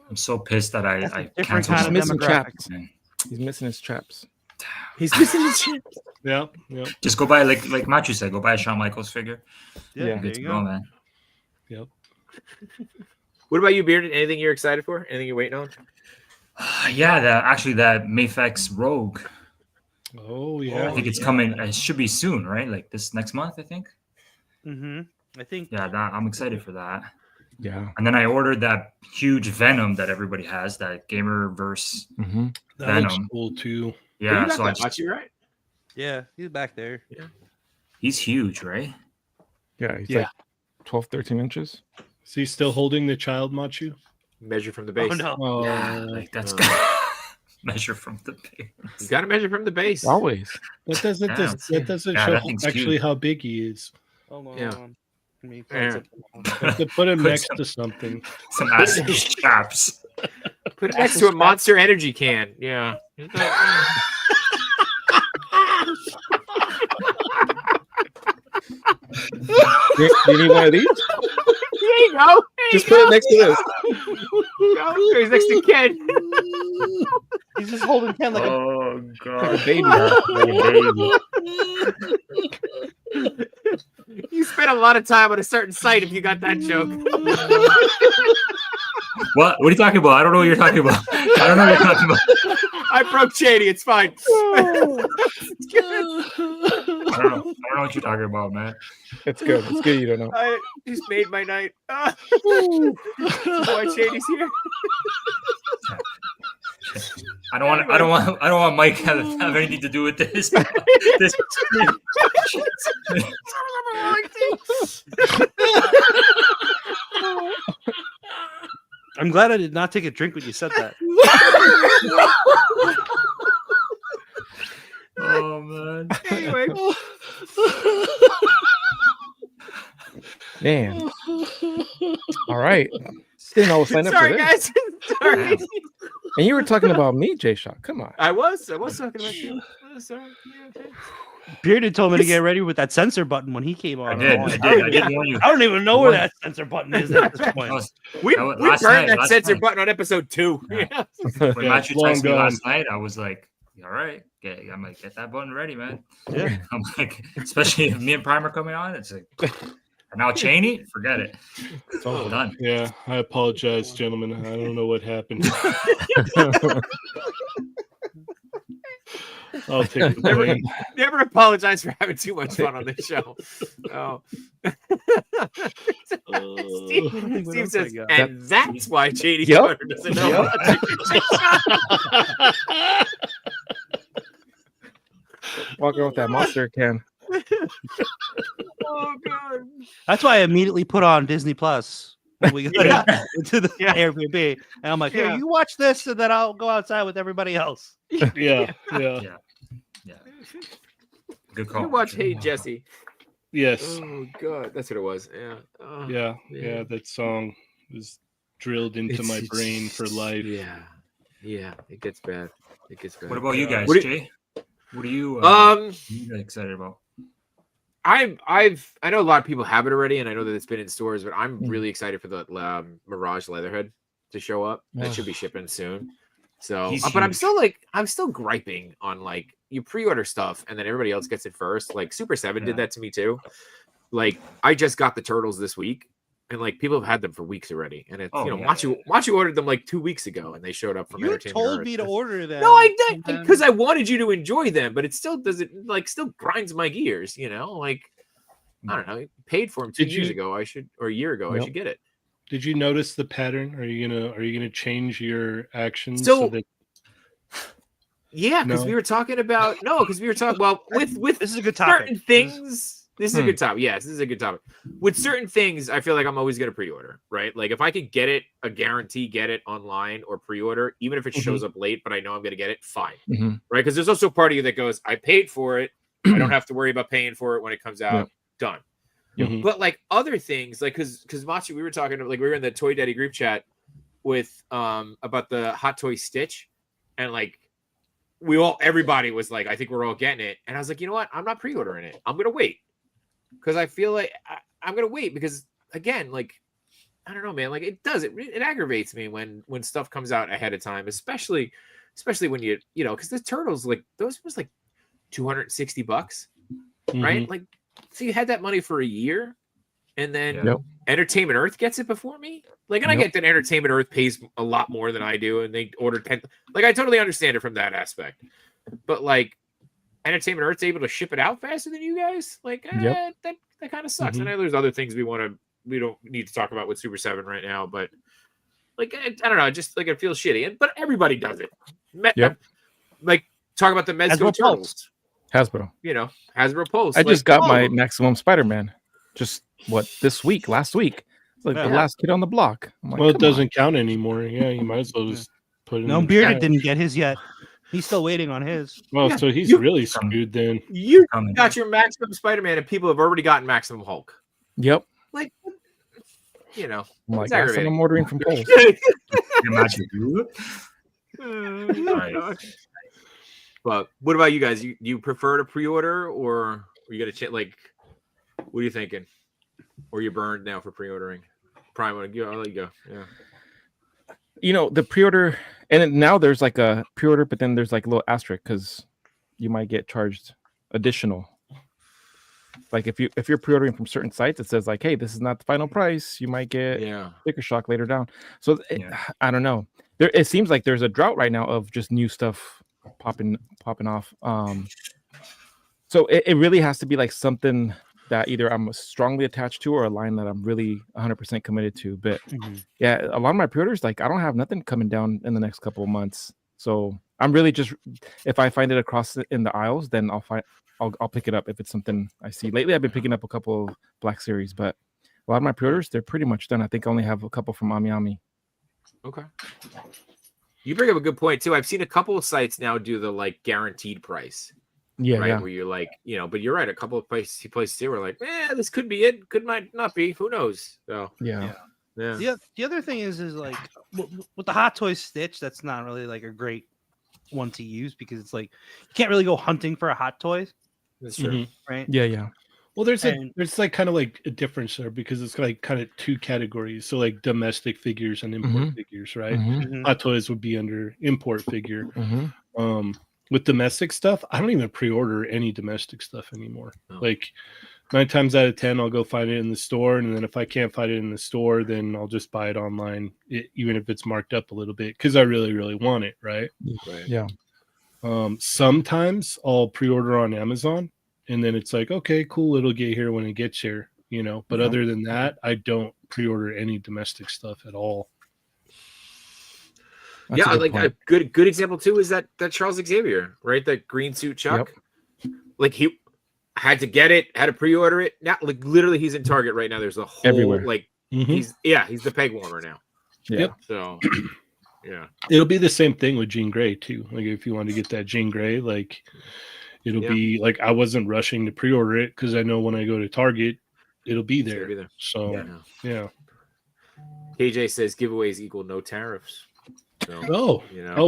I'm so pissed that I Different canceled kind He's of it. missing demographic. traps. Man. He's missing his traps. He's missing the chip. Yeah. Yeah. Just go buy like Matthew said, go buy a Shawn Michaels figure. Yeah, Yeah. there Good to you go, go. man. What about you, Bearded? Anything you're excited for? Anything you're waiting on? Yeah, that Mafex Rogue. Oh yeah. I think it's coming. It should be soon, right? Like this next month, I think. Mm-hmm. I think. Yeah, I'm excited for that. Yeah. And then I ordered that huge Venom that everybody has, that Gamerverse. Mm-hmm. That looks Venom. cool too. Yeah, you so I got that just, much, right? Yeah, he's back there. he's huge, right? Yeah. He's Yeah. like 12, 13 inches. Is he still holding the child Machu? Measure from the base. Oh no. Oh, Yeah, like that's. Uh, Measure from the base. You got to measure from the base. Always. That doesn't Yeah, that doesn't yeah, show that thing's actually huge. how big he is. Hold on, Yeah. hold on. Let me Yeah. find something. You have to put him Put next some- to something. Some acid straps. Put it next to a Monster Energy can. Yeah. Do you need one of these? There you go. Just put it next to this. He's next to Ken. He's just holding Ken like a Oh god. Baby. You spent a lot of time on a certain site if you got that joke. What are you talking about? I don't know what you're talking about. I don't know what you're talking about. I broke Shady. It's fine. It's good. I don't know what you're talking about, man. It's good. It's good you don't know. I just made my night. Why Shady's here? I don't want Mike to have anything to do with this. This I'm glad I did not take a drink when you said that. oh man. Anyway, Damn. All right. Didn't know I was signed up for sorry this. guys. Sorry. And you were talking about me, J-Shot. Come on. I was talking about you. Sorry. Yeah, okay. Bearded told me to get ready with that sensor button when he came on. I did warn you. I don't even know where that sensor button is at this point. We That was- burned last night, that last sensor night. button on episode 2. Yeah. Yeah. When Yeah, Matthew it's long texted me gone. last night, I was like, all right, I'm like, get that button ready, man. Yeah. I'm like, especially if me and Prime are coming on, it's like, and now Cheney, forget it. It's all done. Yeah, I apologize, gentlemen. I don't know what happened. I'll take the blame. Never apologize for having too much fun on this show. Oh. Steve, What Steve else says, I got? and that's why JD Yep. Carter doesn't know Yep. how to Walking with that monster can. Oh god. That's why I immediately put on Disney Plus when we got Yeah. into the Yeah. Airbnb. And I'm like, here, Yeah. you watch this, and then I'll go outside with everybody else. Yeah. Good call. You watch Hey Jesse. Yes. Oh god, that's what it was. Yeah. Oh, Yeah. man. Yeah. That song was drilled into my brain for life. Yeah. Yeah. It gets bad. It gets bad. What about you guys, What do Jay? What are you, you excited about? I know a lot of people have it already, and I know that it's been in stores, but I'm really excited for the Mirage Leatherhead to show up. That should be shipping soon. So, He's but huge. I'm still griping on like you pre-order stuff and then everybody else gets it first. Like Super 7 did Yeah. that to me too. Like I just got the turtles this week, and like people have had them for weeks already. And it's Oh, yeah. Machu ordered them like 2 weeks ago, and they showed up from You Entertainment told Earth. me to order them. No, I did and then- because I wanted you to enjoy them, but it still doesn't like still grinds my gears, you know. Like I don't know, I paid for them 2 Did years you- ago. Or a year ago, I Yep. should get it. Did you notice the pattern? Are you gonna change your actions So- that Yeah, because No. we were talking about with This is a good topic. certain things. This is a good topic. Yes, this is a good topic. With certain things, I feel like I'm always gonna pre-order, right? Like if I could get it, a guarantee, get it online or pre-order, even if it shows up late, but I know I'm gonna get it, fine, Mhm. right? Because there's also a part of you that goes, I paid for it, I don't have to worry about paying for it when it comes out. Yeah. Done. Mhm. But like other things, like because Machi, we were talking like we were in the Toy Daddy group chat with about the Hot Toy Stitch, and like everybody was like, I think we're all getting it, and I was like, you know what? I'm not pre-ordering it. I'm gonna wait because I feel like I'm gonna wait because again, like I don't know, man. Like it aggravates me when stuff comes out ahead of time, especially when you know because the turtles like those was like $260, right? Mhm. Like, so you had that money for a year, and then Yep. Entertainment Earth gets it before me. Like, and I Yep. get that Entertainment Earth pays a lot more than I do, and they ordered 10. Like, I totally understand it from that aspect. But like, Entertainment Earth's able to ship it out faster than you guys. Like, Yep. that kind of sucks. Mhm. And I know there's other things we don't need to talk about with Super 7 right now, but like, I don't know, just like it feels shitty. But everybody does it. Yep. Like, talk about the Mezco Hasbro Turtles. Hasbro. You know, Hasbro Pulse. I just got my oh, Maximum Spider-Man. Just last week. It's like Yeah. the last kid on the block. I'm like, Well, it come on. doesn't count anymore. Yeah, you might as well just Put it No, in the Bearded chat. didn't get his yet. He's still waiting on his. Well, Yeah, so he's you- really screwed then. You Coming. got your Maximum Spider-Man, and people have already gotten Maximum Hulk. Yep. Like, you know, I'm like, it's that's what aggravating. I'm ordering from Kohl's. Imagine you. Nice. But what about you guys? You prefer to pre-order, or you got to like? What are you thinking? Or you burned now for pre-ordering? Prime, I'll let you go. Yeah. You know, the pre-order, and then now there's like a pre-order, but then there's like a little asterisk because you might get charged additional. Like if you're pre-ordering from certain sites, it says like, hey, this is not the final price. You might get sticker shock later down. So I don't know. It seems like there's a drought right now of just new stuff popping off. So it really has to be like something that either I'm strongly attached to or a line that I'm really 100% committed to. But yeah, a lot of my pre-orders, like I don't have nothing coming down in the next couple of months. So I'm really just, if I find it across in the aisles, then I'll pick it up if it's something I see. Lately, I've been picking up a couple of Black Series, but a lot of my pre-orders, they're pretty much done. I think I only have a couple from Ami Ami. Okay. You bring up a good point too. I've seen a couple of sites now do the like guaranteed price. Yeah, right. yeah. Where you're like, but you're right. A couple of places here were like, this could be it. Might not be. Who knows? So yeah. The other thing is like with the Hot Toys Stitch, that's not really like a great one to use because it's like you can't really go hunting for a Hot Toys. That's true. Right? Yeah. Well, there's like kind of like a difference there because it's like kind of two categories. So like domestic figures and import figures, right? Hot Toys would be under import figure. With domestic stuff, I don't even pre-order any domestic stuff anymore. Like 9 times out of 10, I'll go find it in the store, and then if I can't find it in the store, then I'll just buy it online, even if it's marked up a little bit because I really, really want it, right? Yeah. Sometimes I'll pre-order on Amazon, and then it's like, okay, cool, it'll get here when it gets here, But other than that, I don't pre-order any domestic stuff at all. That's a good example too is that Charles Xavier, right? That green suit Chuck. Yep. Like he had to get it, had to pre-order it. Now, like literally, he's in Target right now. There's a whole everywhere. Like he's the peg warmer now. Yeah. Yep. So yeah, it'll be the same thing with Jean Grey too. Like if you want to get that Jean Grey, like it'll be like I wasn't rushing to pre-order it because I know when I go to Target, it'll be there. So yeah. KJ says giveaways equal no tariffs. So,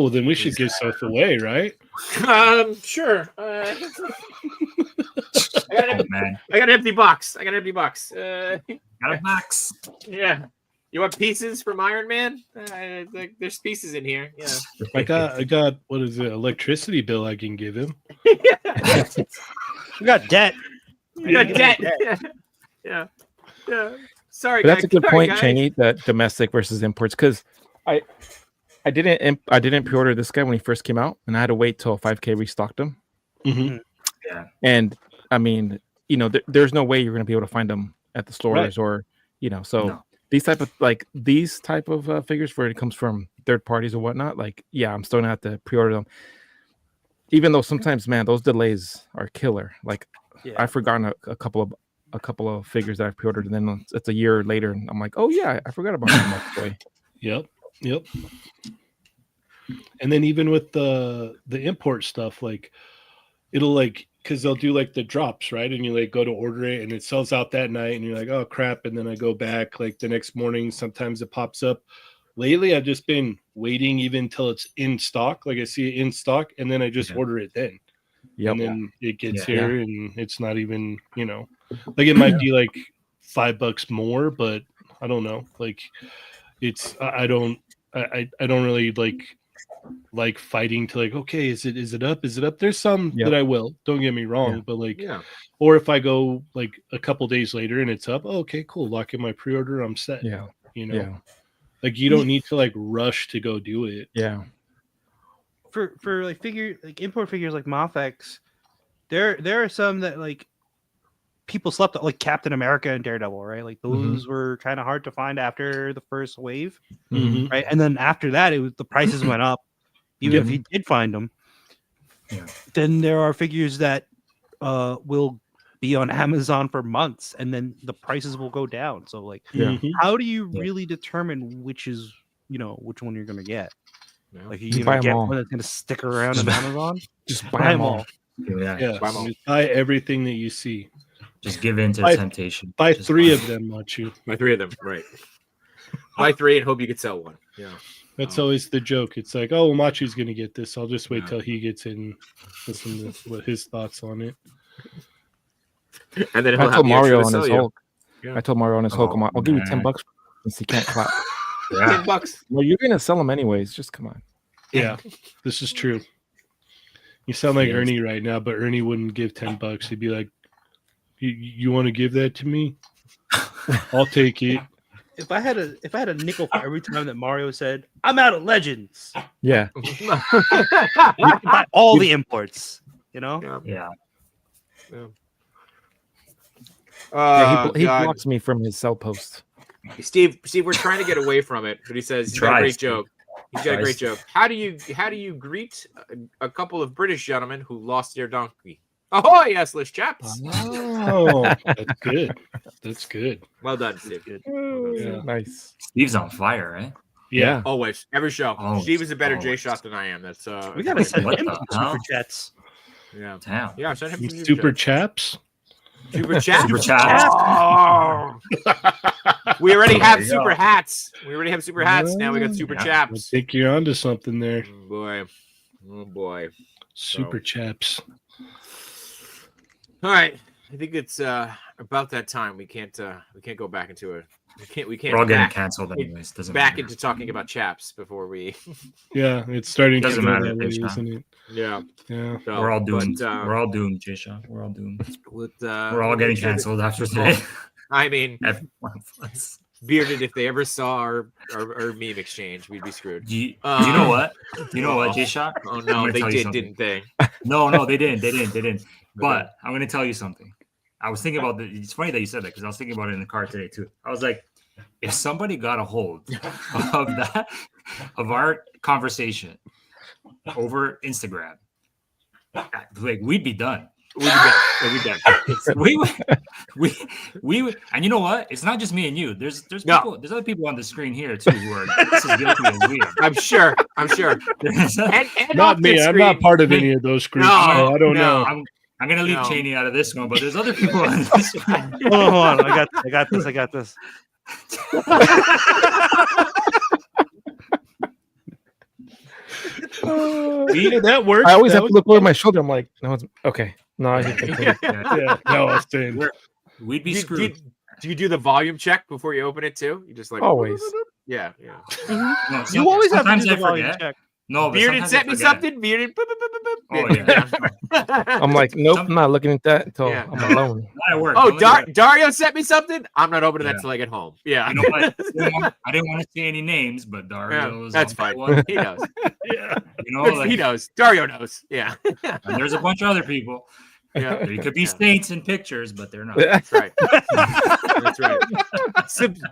then we should give stuff away, right? Sure. I got an empty box. Got a box. Yeah. You want pieces from Iron Man? There's pieces in here. Yeah. I got what is it? Electricity bill I can give him. We got debt. Yeah. Sorry, but that's a good point, guys. Cheney. That domestic versus imports, because I didn't pre-order this guy when he first came out, and I had to wait till 5K restocked him. Yeah, and I mean, there's no way you're going to be able to find them at the stores, or these type of figures where it comes from third parties or whatnot. Like, I'm still gonna have to pre-order them, even though sometimes, man, those delays are killer. Like, I've forgotten a couple of figures that I've pre-ordered, and then it's a year later, and I'm like, oh yeah, I forgot about them. Yep. And then even with the import stuff, like it'll like because they'll do like the drops, right? And you like go to order it and it sells out that night, and you're like, oh crap! And then I go back like the next morning. Sometimes it pops up. Lately, I've just been waiting even till it's in stock. Like I see it in stock, and then I just order it then. And then it gets here, and it's not even like it might be like $5 more, but I don't know. Like it's I don't really like fighting to like, okay, is it up? There's some that I will, don't get me wrong, but like or if I go like a couple days later and it's up, okay, cool, lock in my pre-order, I'm set. Like you don't need to like rush to go do it. For like import figures like Mafex, there are some that like people slept on, like Captain America and Daredevil, right? Like those were kind of hard to find after the first wave, right? And then after that, the prices went up, even if you did find them. Then there are figures that will be on Amazon for months, and then the prices will go down. So like, how do you really determine which one you're gonna get? Like Just you buy 'em get all. one that's gonna stick around on Amazon. Just Buy them all. Yeah. Yeah, Buy 'em all. just buy everything that you see. Just give in to Buy- temptation. Buy Just 3 buy of them, Machu. Buy 3 of them, right? Buy 3 and hope you could sell one. Yeah. That's always the joke. It's like, oh, well, Machu's gonna get this. I'll just wait Yeah. till he gets in, and listen to what his thoughts on it. And then I he'll have told the extra Mario to on sell his you. Hulk. Yeah. I told Mario on his Hulk, Oh, I'll give you man. $10 since he can't clap. Yeah. $10. Well, you're gonna sell them anyways. Just come on. Yeah, this is true. You sound like Yes. Ernie right now, but Ernie wouldn't give $10. He'd be like, "You want to give that to me? I'll take it." If I had a nickel for every time that Mario said, "I'm out of Legends," Yeah. you can buy all the imports. You know. Yeah. Yeah. He God. blocks me from his cell post. Steve, we're trying to get away from it, but he says he's got a Tries great to. joke. He's got a Tries great to. joke. How do you greet a couple of British gentlemen who lost their donkey? Ahoy, yes, chaps. Oh, that's good. That's good. Well done, Steve. Yeah. Nice. Steve's on fire, right? Yeah. Always, every show. Always, Steve is a better always. J shot than I am. That's We gotta send What him the some hell? super chats. yeah. Damn. Yeah, send him some Super chaps. super chat. Super chaps. Oh. We already have There you super go. hats. We already have super hats. Now we got super Yeah. I chaps. think you're onto something there. Oh boy. Oh boy. Super chaps. All right. I think it's about that time. We can't go back into it. We can't We're all getting back, canceled anyways. Doesn't back matter. into talking about chaps before we Yeah, it's starting Doesn't to go matter, that way, Big Sean. isn't it? yeah. Yeah. So, We're all doomed. but, We're all doomed, Jay-Shaw. We're all doomed. with, We're all getting canceled after today. I mean, Every one of us. Bearded, if they ever saw our meme exchange, we'd be screwed. Do you know what? Do you know what, Jay-Shaw? Oh I'm no, gonna they tell you did, something. didn't they? No, they didn't. But I'm going to tell you something. I was thinking about it's funny that you said that because I was thinking about it in the car today too. I was like, if somebody got a hold of our conversation over Instagram, like we'd be done. We'd be done. we would, and you know what? It's not just me and you. There's No. people. There's other people on the screen here too who are just as guilty as we are. I'm sure. There's- And Not off me. the I'm not screen- part of any of those groups. No, so I don't no. know. I'm gonna leave No. Cheney out of this one, but there's other people on this one. Hold on. I got this. See, that works. I always That have to look over my shoulder. I'm like, no, it's okay. No, I can continue. Yeah, no, I was saying. We'd be Do screwed. you do the volume check before you open it too? You just like Always. Yeah. No, You always have to sometimes do the I volume forget. check. No, but Bearded sometimes sent I me forget. something. Bearded. Boop, boop, boop, boop, Oh boop. yeah. I'm like, nope, Some- I'm not looking at that until Yeah. I'm alone. Not at work. Oh, Don't look at it. Dario sent me something. I'm not opening that Yeah. till I get home. Yeah. You know what? I didn't want to say any names, but Dario's that's on fine. one. He knows. Yeah. You know, He like, knows. Dario knows. Yeah. and there's a bunch of other people. Yeah. They could be Yeah. saints in pictures, but they're not. That's right. That's right.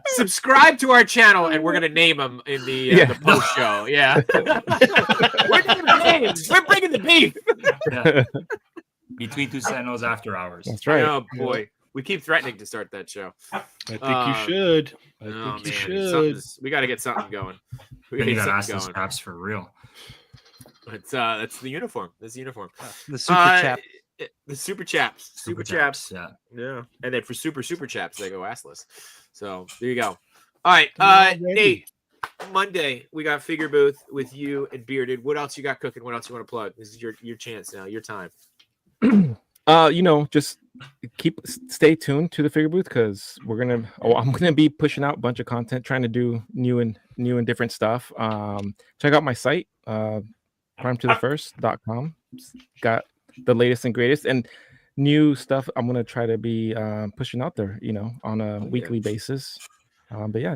Subscribe to our channel, and we're gonna name them in the post show. Yeah. We're naming names. We're bringing the beef. Yeah. Between two Sentinels after hours. That's right. Oh boy, we keep threatening to start that show. I think you should. I Oh think you man, should. we got to get something going. We Then got you to gotta get ask something those going. straps for real. That's the uniform. That's the uniform. The super chap. The super chaps. Super chaps. Yeah. Yeah. And then for super chaps, they go assless. So there you go. All right. Already. Nate, Monday, we got Figure Booth with you and Bearded. What else you got cooking? What else you want to plug? This is your chance now, your time. Just stay tuned to the Figure Booth because I'm gonna be pushing out a bunch of content, trying to do new and different stuff. Check out my site, primetothefirst.com. Got the latest and greatest and new stuff I'm gonna try to be pushing out there, on a weekly basis. But yeah.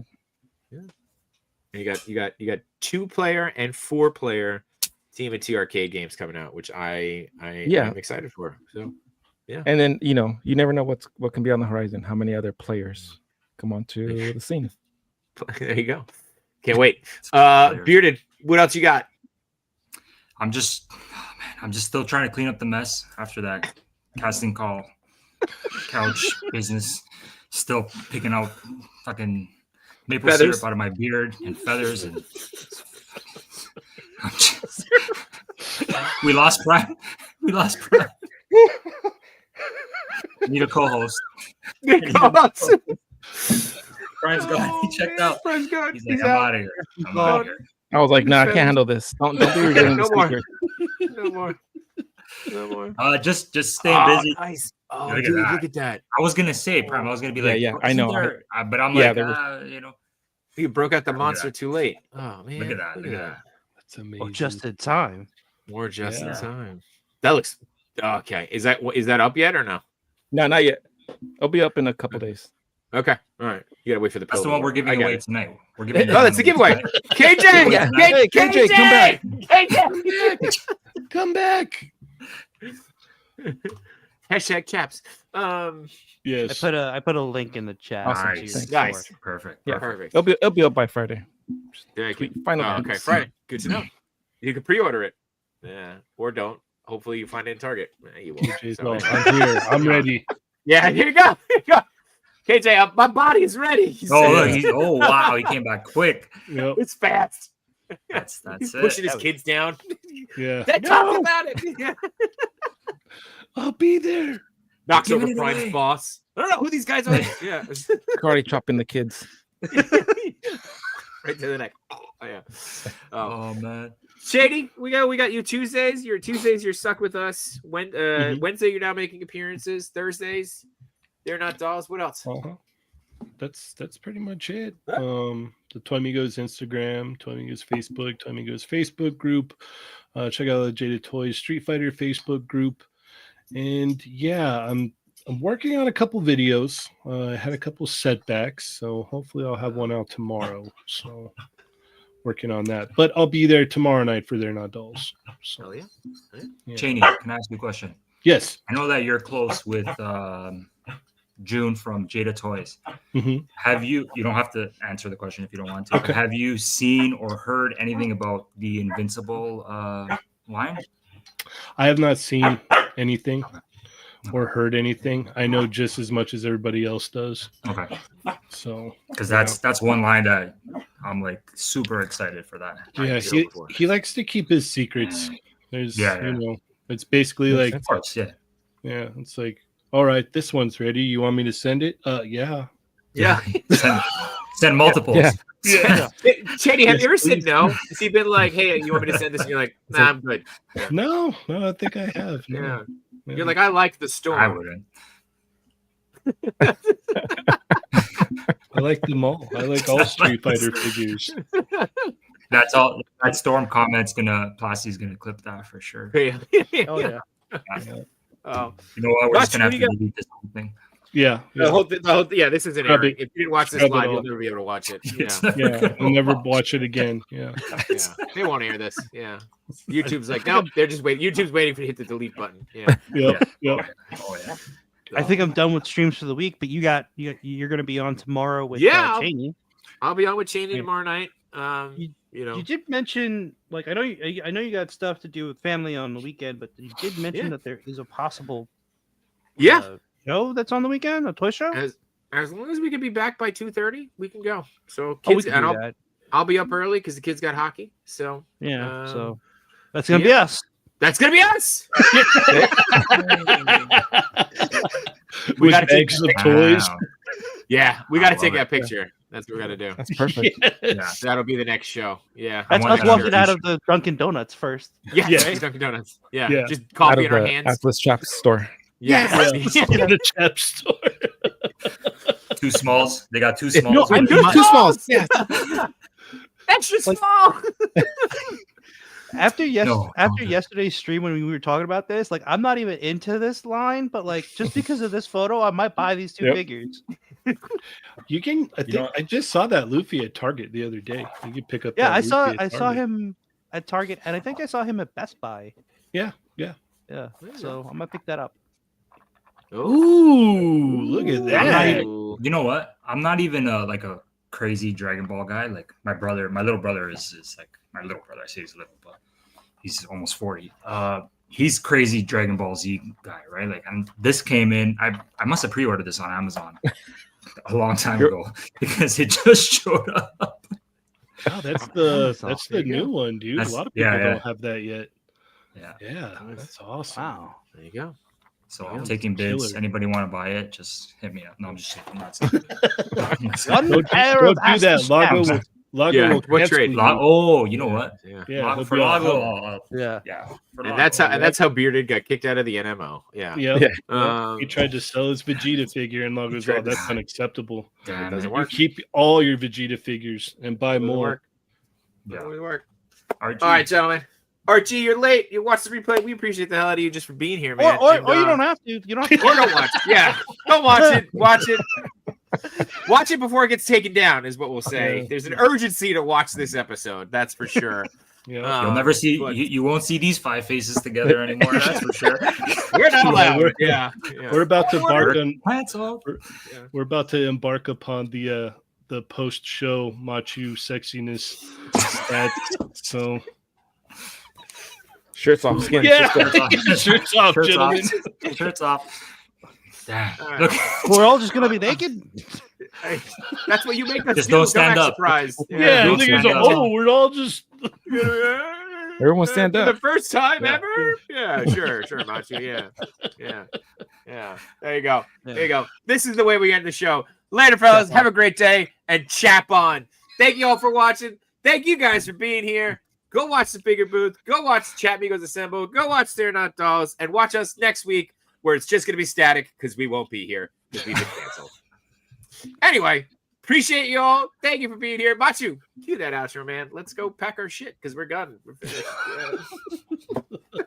And you got 2-player and 4-player Team of 2 arcade games coming out, which I am excited for. So yeah. And then you never know what can be on the horizon. How many other players come onto the scene? There you go. Can't wait. Bearded, what else you got? I'm just still trying to clean up the mess after that casting call couch business. Still picking out fucking maple Feathers. syrup out of my beard and feathers and We lost Brian. We lost Brian. Need a co-host. Good calls. Brian's gone. He checked out. Brian's gone. He's like, He's I'm out. out of here. I'm out of here. I was like, nah, I Finished. can't handle this. Don't be revealing No the more. secret. No more. No more. Just staying busy. Nice. Oh, Look at dude, that. look at that. I was gonna say, Prime. I was gonna be Yeah, like, yeah, "Oh, I isn't know. there-" but I'm Yeah, like, there was- you know, You broke out the Look at monster that. too late. Oh man. look at that. Look at that. that. That's amazing. Oh, just in time. More just in Yeah. time. That looks okay. Is that up yet or no? No, not yet. It'll be up in a couple days. Okay. All right. You gotta wait for the That's pill the to one we're work. giving I got away it. tonight. We're giving. Oh, that's the giveaway. KJ, Yeah. Hey, KJ, come back. KJ. Come back. Hashtag chaps. I Yes. put a link in the chat. Awesome. to your Nice. store. Nice. Perfect. Yeah. Perfect. It'll be up by Friday. Thank you. Final Oh, okay, piece. Friday. Good to know. You can pre-order it. Yeah, or don't. Hopefully, you find it in Target. You won't. KJ's So- all, I'm here. I'm ready. Yeah, here you go. Here you go. KJ, my body is ready. He Oh, said. look, oh wow, he came back quick. Yep. It's fast. That's He's it. pushing his kids down. Yeah. They talked about it. Yeah. I'll be there. Knocks Giving over it Prime's away. boss. I don't know who these guys are. Yeah. Karate chopping the kids. Right to the neck. Oh, yeah. Oh. Oh man. Shady, we got you Tuesdays. Your Tuesdays, you're stuck with us. Wednesday, you're now making appearances. Thursdays, they're not dolls. What else? Uh-huh. That's pretty much it. The Toy Amigos Instagram, Toy Amigos Facebook, Toy Amigos Facebook group. Check out the Jaded Toys Street Fighter Facebook group. And yeah, I'm working on a couple videos. I had a couple setbacks, so hopefully I'll have one out tomorrow. So working on that. But I'll be there tomorrow night for They're Not Dolls. So Hell yeah. yeah. Cheney, can I ask you a question? Yes. I know that you're close with June from Jada Toys. Mhm. Have you don't have to answer the question if you don't want to. Okay. Have you seen or heard anything about the Invincible line? I have not seen anything or heard anything. I know just as much as everybody else does. Okay. So Because that's one line that I'm like super excited for that. yeah, he likes to keep his secrets. There's Yeah. you know, it's basically like Of course, yeah. yeah, it's like, all right, this one's ready. You want me to send it? Yeah. Yeah. Send multiples. Yeah. Yeah. Shady, have you ever said Please. no? Has he been like, hey, you want me to send this? And you're like, nah, I'm good. No, I think I have. No. Yeah. Yeah. You're like, I like the storm. I wouldn't. I like them all. I like all Street Fighter figures. That's all. That Storm comment's Plasty's gonna clip that for sure. Yeah. Oh yeah. Oh. You know what? We're just Gotcha, gonna have what do to you delete this whole thing. Yeah. Yeah, this isn't Scrub airing. it. If you didn't watch this Scrub it live, all. you'll never be able to watch it. Yeah. It's never Yeah. gonna I'll never go watch it again. Yeah. Yeah. They won't air this. Yeah. YouTube's like, nope, they're just waiting. YouTube's waiting for you to hit the delete button. Yeah. Yep. off. Yep. Oh yeah. I think I'm done with streams for the week, but you're going to be on tomorrow with Yeah, Cheney. I'll be on with Cheney Yeah. tomorrow night. You- You know, You did mention, like, I know you got stuff to do with family on the weekend, but you did mention Yeah. that there is a possible yeah. show that's on the weekend, a toy show. As long as we can be back by 2:30, we can go. So Oh, we kids, can and do I'll that. I'll be up early because the kids got hockey. So Yeah, um, so that's gonna be yeah. us. that's gonna be us. With gotta take bags of toys. Wow. Yeah, we got to I take love that picture. That's what we got to do. That's perfect. Yeah. That'll be the next show. Yeah. That's want us that walking shirt. out of the Dunkin' Donuts first. Yeah. Yeah. Dunkin' Donuts. Yeah. Yeah. Just Out coffee of in our the hands. Atlas Chaps store. Yeah. In the chap store. Two smalls. They got two smalls. I'm Too smalls. Yeah. Extra small. After No, after don't. yesterday's stream when we were talking about this, like I'm not even into this line, but like just because of this photo, I might buy these two Yep. figures. You can. I think know- I just saw that Luffy at Target the other day. You can pick up. Yeah, that I saw Luffy at saw Target. him at Target, and I think I saw him at Best Buy. Yeah. Yeah. There you So I'm gonna pick that up. Ooh, look at I'm not that. even- You know what? I'm not even like a crazy Dragon Ball guy. Like my little brother is like my little brother. I say he's little, but he's almost 40. He's crazy Dragon Ball Z guy, right? Like, and this came in. I must have pre-ordered this on Amazon a long time ago because it just showed up. Oh, that's the There you new go. one, dude. That's- A lot of people yeah, yeah. don't have that yet. Yeah. Yeah, that's awesome. Wow. There you go. So Yeah, I'm it's taking bids. killer. Anybody want to buy it? Just hit me up. No, I'm just kidding. I'm not saying. One Don't pair do of that. Lago Yeah, will what cancel trade? you. Oh, you know what? Yeah. Yeah, Lago, he'll for be all Lago, out. Yeah. yeah. For And Lago. that's how Bearded got kicked out of the NMO. Yeah. Yep. Yeah. He tried to sell his Vegeta figure, and Lago's tried all, to that's sell- unacceptable. Damn It doesn't it. You work. keep all your Vegeta figures and buy Doesn't more. work. Yeah. Doesn't work. RG. All right, gentlemen. RG, you're late. You watched the replay. We appreciate the hell out of you just for being here, man. Or And, you don't have to. You don't have to. or don't watch. Yeah, don't watch it. Watch it. Watch it before it gets taken down, is what we'll say. Yeah. There's an urgency to watch this episode. That's for sure. Yeah. You'll never see. but You won't see these 5 faces together anymore. That's for sure. we're not Yeah, allowed. we're- Yeah. We're about to embark on. Plants up. We're about to embark upon the post-show Machu sexiness stats. So Shirts off, skin. yeah, Shirts off. shirts off, Shirts gentlemen. off. Shirts off. Damn. All right. Look. We're all just gonna be naked. Hey, that's what you make us Just do. don't stand act up. surprised. Yeah, Don't niggas stand are, up. oh, we're all just. Everyone stand For up. the first time Yeah. ever? Yeah, sure, Machu. Yeah. There you go. There you go. This is the way we end the show. Later, fellas. Have a great day and chap on. Thank you all for watching. Thank you guys for being here. Go watch the bigger booth. Go watch Chat Migos Assemble. Go watch They're Not Dolls. And watch us next week where it's just going to be static because we won't be here because we've been canceled. Anyway, appreciate you all. Thank you for being here. Machu, cue that outro, man. Let's go pack our shit because we're done. We're finished. Yeah.